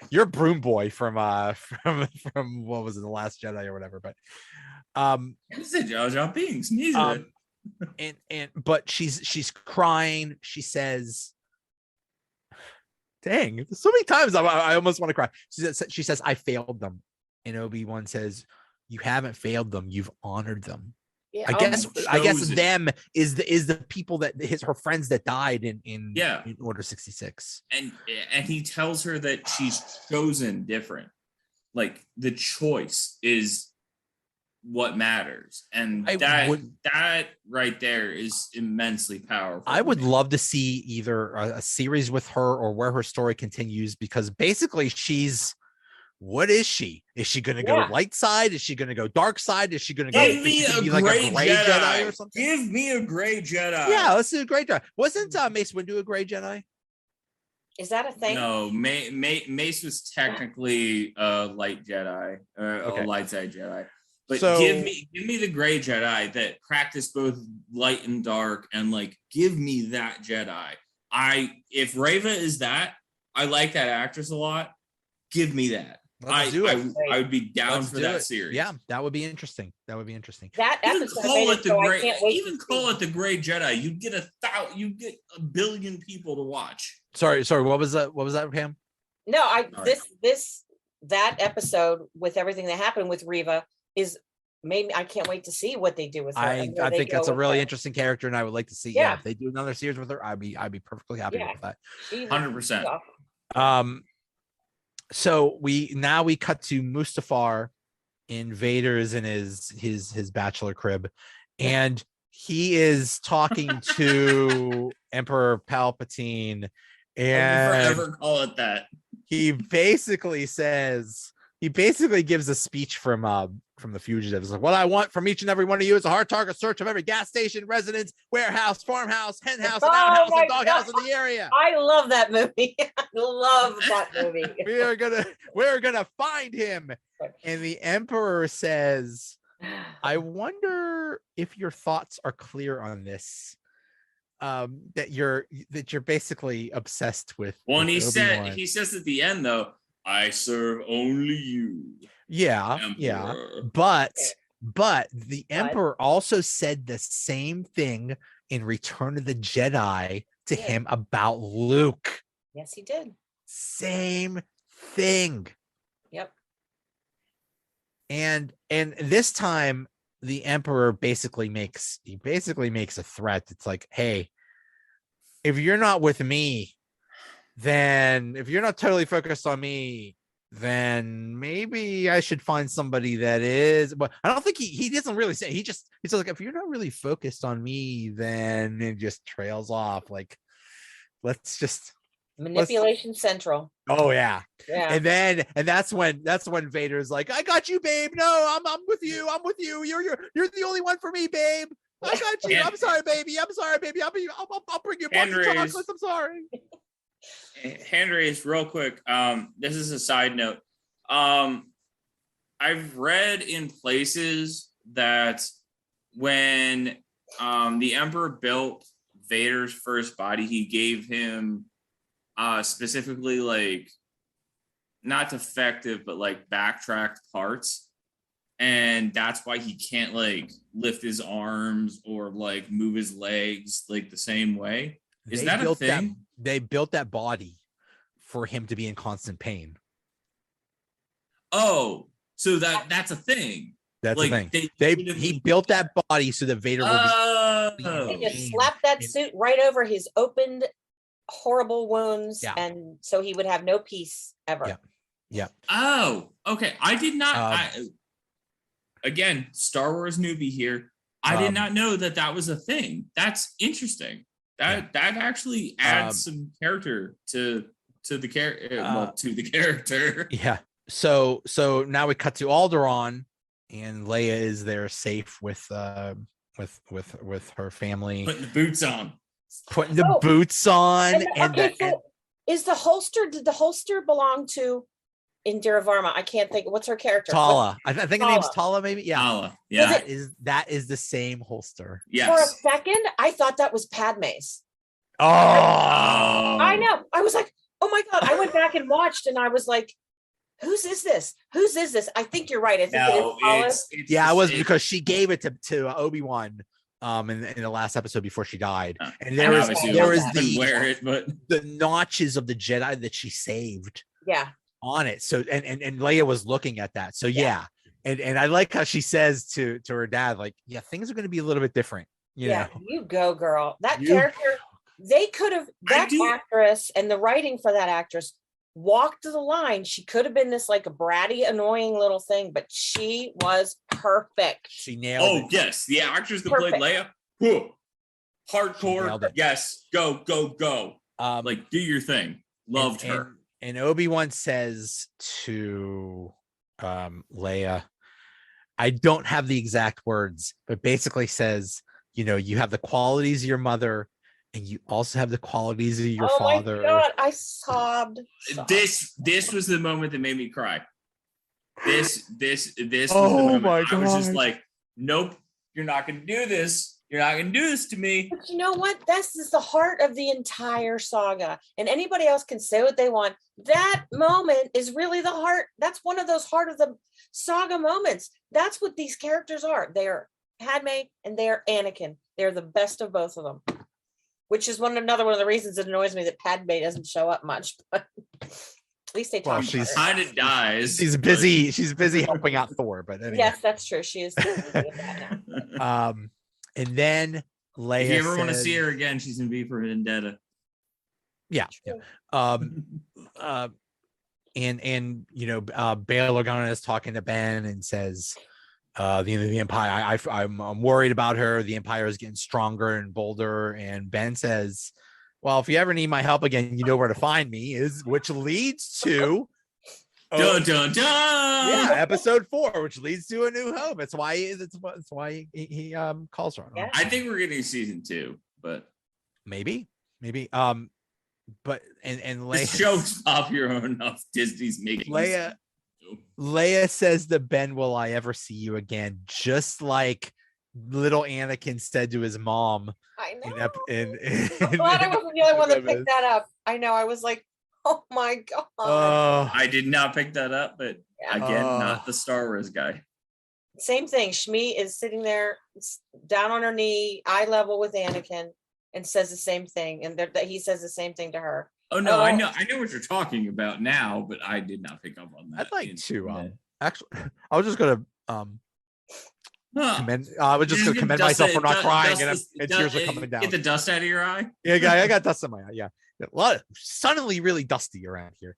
you're Broom Boy from what was it, The Last Jedi or whatever. But It's a Jar Jar Binks. But she's crying. She says, dang, so many times I almost want to cry. She says, I failed them. And Obi-Wan says, you haven't failed them, you've honored them. Yeah, I guess them is the people that her friends that died in Order 66. And he tells her that she's chosen different. Like the choice is what matters. And that right there is immensely powerful. I would love to see either a series with her or where her story continues, because basically what is she? Is she going to go light side? Is she going to go dark side? Is she going to go be like a gray Jedi or something? Give me a gray Jedi. Yeah, let's do a gray Jedi. Wasn't Mace Windu a gray Jedi? Is that a thing? No, Mace was technically a light Jedi, a light side Jedi. But give me the gray Jedi that practice both light and dark, and like give me that Jedi. If Reva is that, I like that actress a lot. Give me that. I would be down for that series. Yeah, that would be interesting. That even call it the Gray Jedi. You'd get a billion people to watch. Sorry. What was that, Pam? No, that episode with everything that happened with Reva is maybe I can't wait to see what they do with her. I think that's a really interesting character, and I would like to see. Yeah, if they do another series with her, I'd be perfectly happy with that. 100%. So we cut to Mustafar in Vader's in his bachelor crib, and he is talking to Emperor Palpatine, and forever call it that. He basically gives a speech from the fugitives. Like, what I want from each and every one of you is a hard target search of every gas station, residence, warehouse, farmhouse, hen house, and outhouse, and doghouse in the area. I love that movie. I love that movie. We're gonna find him. And the Emperor says, I wonder if your thoughts are clear on this. That you're basically obsessed with. Well, and he says at the end though, I serve only you. Yeah, Emperor. Yeah. But the Emperor also said the same thing in Return of the Jedi to him about Luke. Yes, he did. Same thing. Yep. And this time the Emperor basically makes a threat. It's like, hey, if you're not with me, then if you're not totally focused on me, then maybe I should find somebody that is. But I don't think he doesn't really say. He's like, if you're not really focused on me, then it just trails off. Like, manipulation central. Oh yeah. And that's when Vader's like, I got you, babe. No, I'm with you. You're the only one for me, babe. I got you. I'm sorry, baby. I'll bring you a box of chocolates. I'm sorry. Hand raised real quick. This is a side note. I've read in places that when the Emperor built Vader's first body, he gave him specifically like not defective but like backtracked parts, and that's why he can't like lift his arms or like move his legs like the same way. Is that a thing? They built that body for him to be in constant pain. Oh, so that's a thing. That's like, a thing. He built that body so that Vader would be. They just slapped that suit right over his opened, horrible wounds, and so he would have no peace ever. Yeah. Oh, okay. I did not. Again, Star Wars newbie here. I did not know that was a thing. That's interesting. That actually adds some character to the character. To the character. Yeah. So now we cut to Alderaan, and Leia is there safe with her family. Putting the boots on. Is the holster? Did the holster belong to Indira Varma? I can't think. What's her character? Tala. I think her name's Tala. Maybe. Yeah. Tala. Yeah. That is the same holster. Yes. For a second, I thought that was Padme's. Oh. I know. I was like, Oh my God. I went back and watched and I was like, whose is this? Whose is this? I think you're right. I think No, it is Yeah, it was because she gave it to Obi-Wan in the last episode before she died. And there was the notches of the Jedi that she saved on it. So and Leia was looking at that. So yeah. And I like how she says to her dad, like, yeah, things are going to be a little bit different. You know? You go, girl. That character, they could have, actress and the writing for that actress walked the line. She could have been this like a bratty, annoying little thing, but she was perfect. She nailed it. Yes. The actress that played Leia, hardcore. Yes. Go. Like, do your thing. Loved her. And Obi-Wan says to Leia, I don't have the exact words, but basically says, you know, you have the qualities of your mother and you also have the qualities of your father. Oh my God, I sobbed. This was the moment that made me cry. This was the oh moment. My God. I was just like, nope, you're not going to do this. You're not going to do this to me. But you know what? This is the heart of the entire saga. And anybody else can say what they want. That moment is really the heart. That's one of those heart of the saga moments. That's what these characters are. They're Padme and they're Anakin. They're the best of both of them. Which is another one of the reasons it annoys me that Padme doesn't show up much. But at least they talk. She kind of dies. She's busy. She's busy helping out Thor. But anyway. Yes, that's true. She is busy with that now. And then Leia. If you ever want to see her again, she's in V for Vendetta. Yeah. And you know, Bail Organa is talking to Ben and says, the Empire, I'm worried about her. The Empire is getting stronger and bolder. And Ben says, well, if you ever need my help again, you know where to find me, which leads to dun dun dun. Yeah, episode 4, which leads to A New Hope. That's why he calls her. Yeah. I think we're getting season 2, but maybe. But and Leia, the show's popular enough. Disney's making Leia says to Ben, will I ever see you again? Just like little Anakin said to his mom. I know. I'm glad I wasn't the only one that picked that up. I know. I was like, oh my God. I did not pick that up, but again, not the Star Wars guy. Same thing. Shmi is sitting there down on her knee, eye level with Anakin, and says the same thing. And that he says the same thing to her. Oh no, I know what you're talking about now, but I did not pick up on that. I'd like to actually I was just gonna commend myself for not crying and tears are coming down. Get the dust out of your eye. Yeah, I got dust in my eye. Yeah. A lot of suddenly really dusty around here.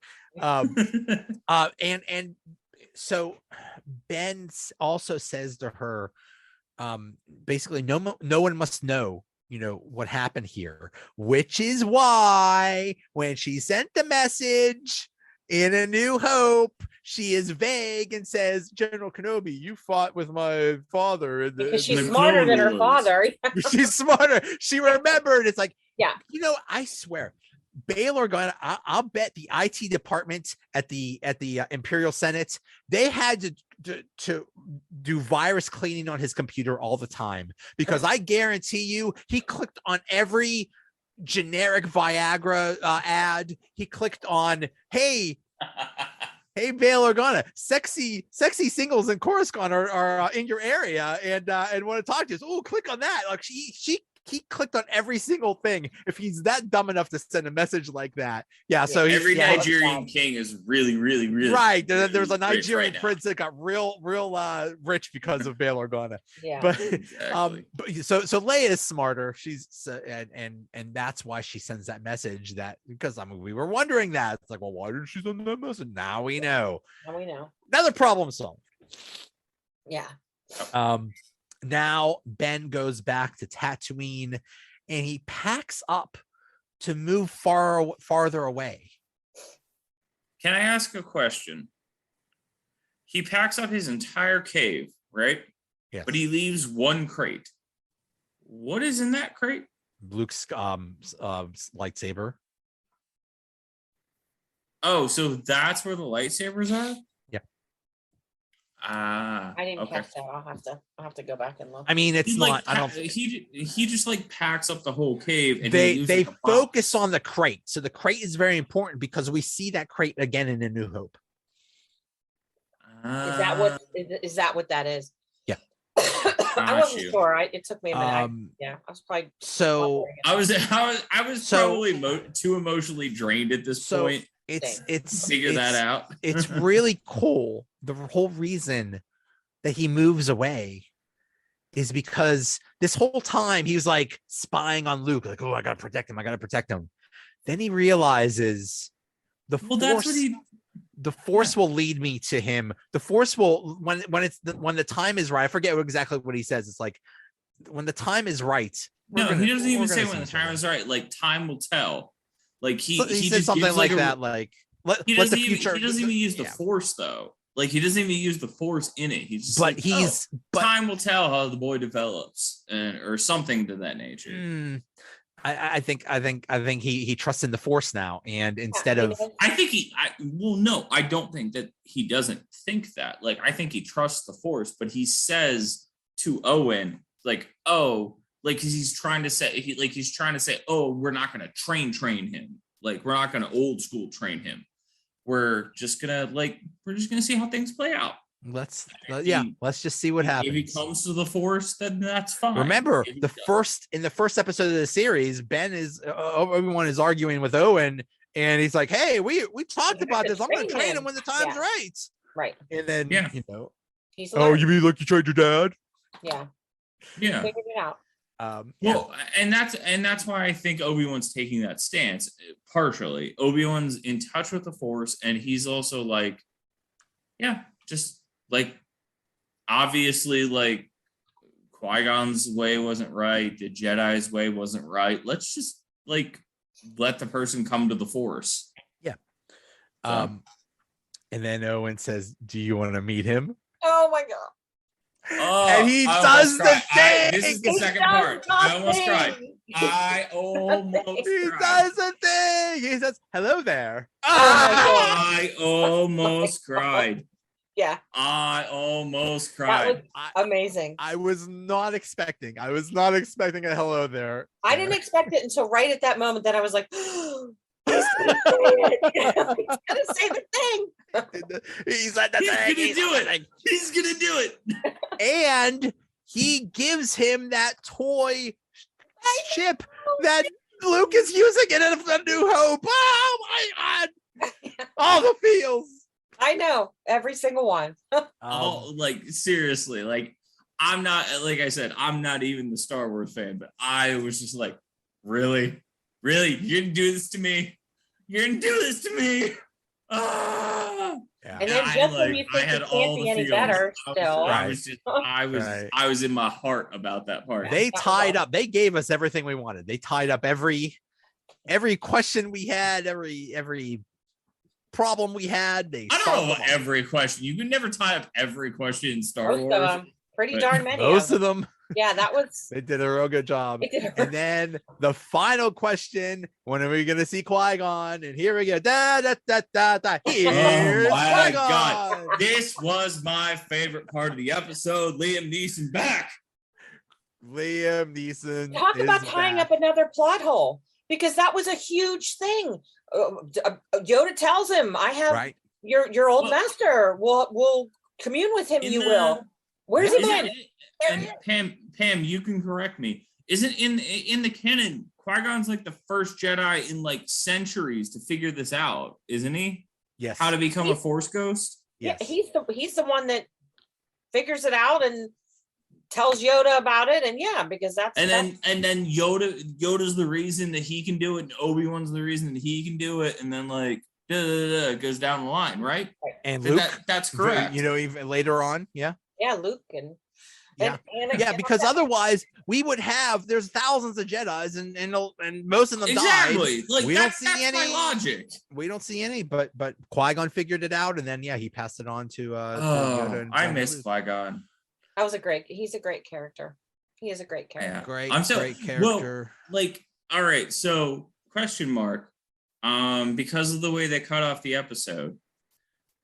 And so Ben also says to her, basically no one must know, you know, what happened here, which is why when she sent the message in A New Hope, she is vague and says, General Kenobi, you fought with my father. Because she's smarter than her father. She's smarter. She remembered. It's like, yeah, you know, I swear, Bail Organa, I'll bet the IT department at the Imperial Senate, they had to do virus cleaning on his computer all the time, because I guarantee you he clicked on every generic Viagra ad. He clicked on, hey Bail Organa, sexy singles in Coruscant are in your area and want to talk to us. Oh, click on that. Like he clicked on every single thing. If he's that dumb enough to send a message like that. Yeah. So every Nigerian king is really, really, really right. There's a Nigerian prince that got real rich because of Bail Organa. Yeah. But so Leia is smarter. She's and that's why she sends that message, because we were wondering that. It's like, well, why did she send that message? Now we know. Another problem solved. Yeah. Now Ben goes back to Tatooine and he packs up to move farther away. Can I ask a question? He packs up his entire cave, right? Yes. But he leaves one crate. What is in that crate? Luke's lightsaber. Oh, so that's where the lightsabers are? Yeah. I didn't okay. catch that. I'll have to go back and look. I mean, it's He, not. like, I don't. he just like packs up the whole cave and They he leaves, they like, a box. focus on the crate, so the crate is very important because we see that crate again in A New Hope. Is that what that is? Yeah. I wasn't sure. It took me a minute. I was probably So I was So- probably too emotionally drained at this So point. it's to figure that out. It's really cool. The whole reason that he moves away is because this whole time he was like spying on Luke, like, oh, I gotta protect him. Then he realizes the force will lead me to him. The force will when the time is right. I forget exactly what he says. It's like when the time is right. No, he doesn't even say when the time is right. Like, time will tell. Like he says something like that. Like let the future. He doesn't even use the force though. Like he doesn't even use the force in it. He's just time will tell how the boy develops, or something to that nature. I think he trusts in the force now, and instead of I don't think that he doesn't think that. Like, I think he trusts the force, but he says to Owen, like, oh, like he's trying to say, oh, we're not gonna train him. Like, we're not gonna old school train him. We're just gonna see how things play out. Let's just see what happens. If he comes to the force, then that's fine. Remember, in the first episode of the series, Obi-Wan is arguing with Owen, and he's like, "Hey, we talked about this. I'm going to train him when the time's right." Right. And then he's you mean like you trained your dad? Yeah. Figured it out. Well, and that's why I think Obi-Wan's taking that stance. Partially, Obi-Wan's in touch with the force, and he's also like, just like, obviously, like, Qui-Gon's way wasn't right, the Jedi's way wasn't right. Let's just like let the person come to the force. And then Owen says, "Do you want to meet him?" Oh my god. Oh, and he does the thing. This is the second part. I almost cried. He does the thing. He says, "Hello there." I almost cried. Yeah. I almost cried. That was amazing. I was not expecting a hello there. I didn't expect it until right at that moment that I was like, he's gonna say the thing. He said the thing. He's gonna do it. And he gives him that toy ship that Luke is using in A New Hope. Oh my god. All the feels. I know, every single one. Like, seriously, like, I'm not, like I said, I'm not even the Star Wars fan, but I was just like, really, you're gonna do this to me? Ah! Yeah. And then just when you think it can't be any better, still. I was in my heart about that part. They tied up. They gave us everything we wanted. They tied up every question we had, every problem we had. I don't know about every question. You can never tie up every question in Star Wars. Pretty darn many. Most of them. Yeah, that was. They did a real good job. And then the final question: when are we going to see Qui-Gon? And here we go. Da da da da da. Here's Qui-Gon. God. This was my favorite part of the episode. Liam Neeson back. Talk about tying up another plot hole, because that was a huge thing. Yoda tells him, "I have your old master. We'll commune with him. You will." Where's he been? And Pam, you can correct me. Isn't in the canon, Qui-Gon's like the first Jedi in like centuries to figure this out, isn't he? Yes. How to become a Force ghost? Yes. Yeah, he's the one that figures it out and tells Yoda about it, and because that's and then Yoda's the reason that he can do it, and Obi-Wan's the reason that he can do it, and then like goes down the line, right? And Luke, that's correct. Even later on, Luke and because otherwise we would have there's thousands of Jedis and most of them died. Like, we don't see any my logic. We don't see any, but Qui-Gon figured it out, and then he passed it on to Yoda. And I missed Qui-Gon. He's a great character. He is a great character. Great character. Well, like, all right, so question mark. Because of the way they cut off the episode,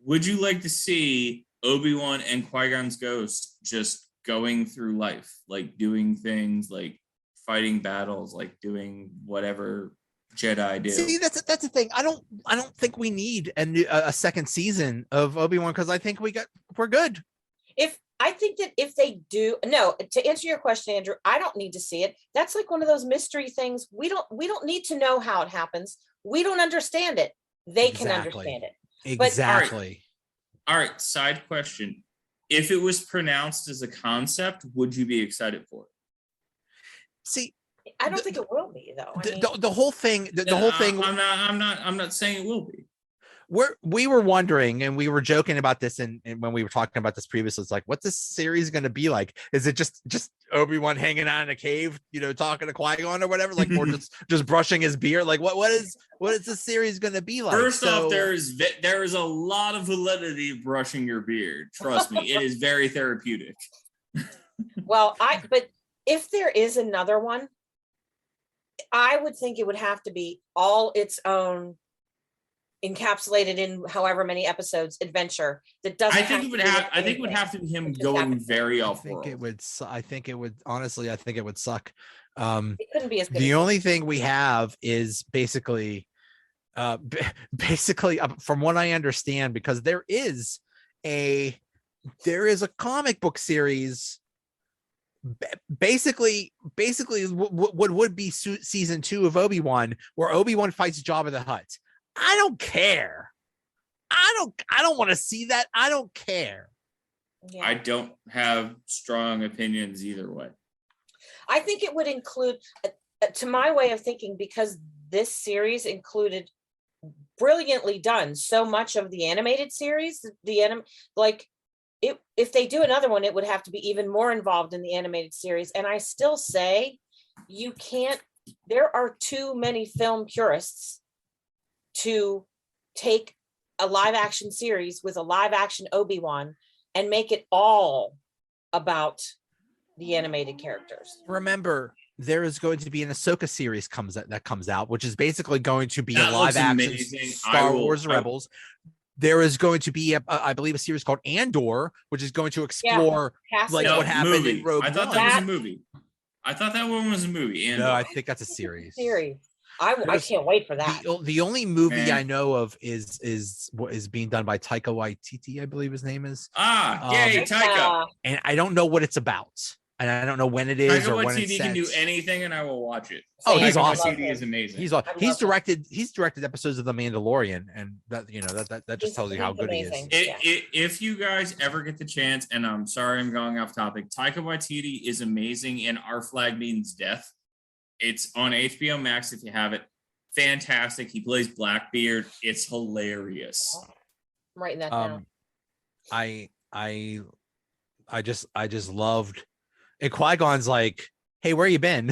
would you like to see Obi-Wan and Qui-Gon's ghost just going through life, like doing things, like fighting battles, like doing whatever Jedi do. See, that's the thing. I don't think we need a second season of Obi-Wan, because I think we're good. I think that if they do, no, to answer your question, Andrew, I don't need to see it. That's like one of those mystery things. We don't need to know how it happens. We don't understand it. They can understand it. Exactly. All right, side question. If it was pronounced as a concept, would you be excited for it? See, I don't think it will be, though. The whole thing, the whole thing. I'm not saying it will be. We were wondering, and we were joking about this, and when we were talking about this previously, it's like, what's this series going to be like? Is it just Obi-Wan hanging out in a cave, talking to Qui-Gon or whatever, like, or just brushing his beard? Like, what is this series going to be like? First off, there is a lot of validity brushing your beard. Trust me, it is very therapeutic. Well, but if there is another one, I would think it would have to be all its own, encapsulated in however many episodes adventure that doesn't. I think it would have to be him going very off world. I think it would honestly. I think it would suck. It couldn't be as good. The only thing we have is basically, from what I understand, because there is a comic book series. Basically, what would be season 2 of Obi-Wan, where Obi-Wan fights Jabba the Hutt. I don't care. I don't want to see that. I don't care. Yeah. I don't have strong opinions either way. I think it would include, to my way of thinking, because this series included, brilliantly done, so much of the animated series. If they do another one, it would have to be even more involved in the animated series. And I still say you can't. There are too many film purists to take a live action series with a live action Obi-Wan and make it all about the animated characters. Remember, there is going to be an Ahsoka series that comes out, which is basically going to be a live action Star Wars Rebels. There is going to be, I believe, a series called Andor, which is going to explore what happened in Rogue One. I thought that was a movie. I thought that one was a movie. Andor. No, I think that's a series. I can't wait for that. The only movie I know of is what is being done by Taika Waititi, I believe his name is. Yay, Taika! And I don't know what it's about, and I don't know when it is or when it's set. Taika Waititi can do anything, and I will watch it. Oh, he's awesome. Waititi is amazing. He's directed episodes of The Mandalorian, and that just tells you how good amazing. he is. If you guys ever get the chance, and I'm sorry I'm going off topic, Taika Waititi is amazing in Our Flag Means Death. It's on HBO Max if you have it. Fantastic. He plays Blackbeard. It's hilarious. I'm writing that down. I just loved. And Qui-Gon's like, "Hey, where you been?"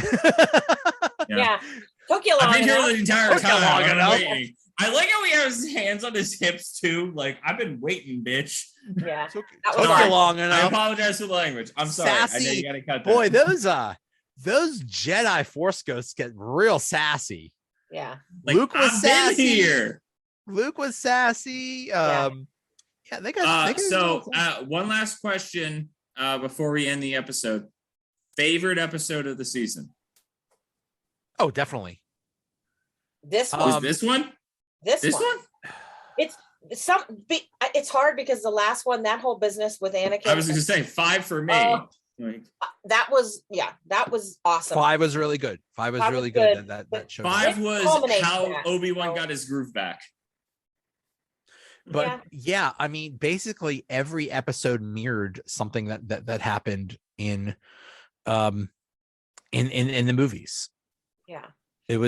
Yeah. Took you long I've been here enough. the entire time. I'm waiting. I like how he has his hands on his hips too. Like, I've been waiting, bitch. Yeah. Took you long enough. I apologize for the language. I'm sorry. Sassy. I know you gotta cut that. Boy, those Jedi Force ghosts get real sassy. Yeah. Like, Luke was sassy. Here. Luke was sassy. They got. One last question before we end the episode. Favorite episode of the season? Oh, definitely. This one. Was this one? This one. It's hard because the last one, that whole business with Anakin. I was going to say 5 for me. That was awesome. 5 was really good. 5 was really good. That show. 5 was how Obi-Wan got his groove back. But yeah, I mean, basically every episode mirrored something that happened in the movies. Yeah. That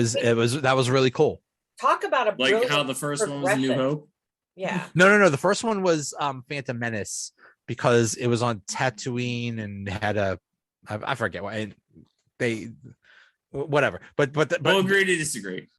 was really cool. Talk about a like how the first one was A New Hope. Yeah. No. The first one was Phantom Menace, because it was on Tatooine and had I forget why they whatever. But we'll agree to disagree.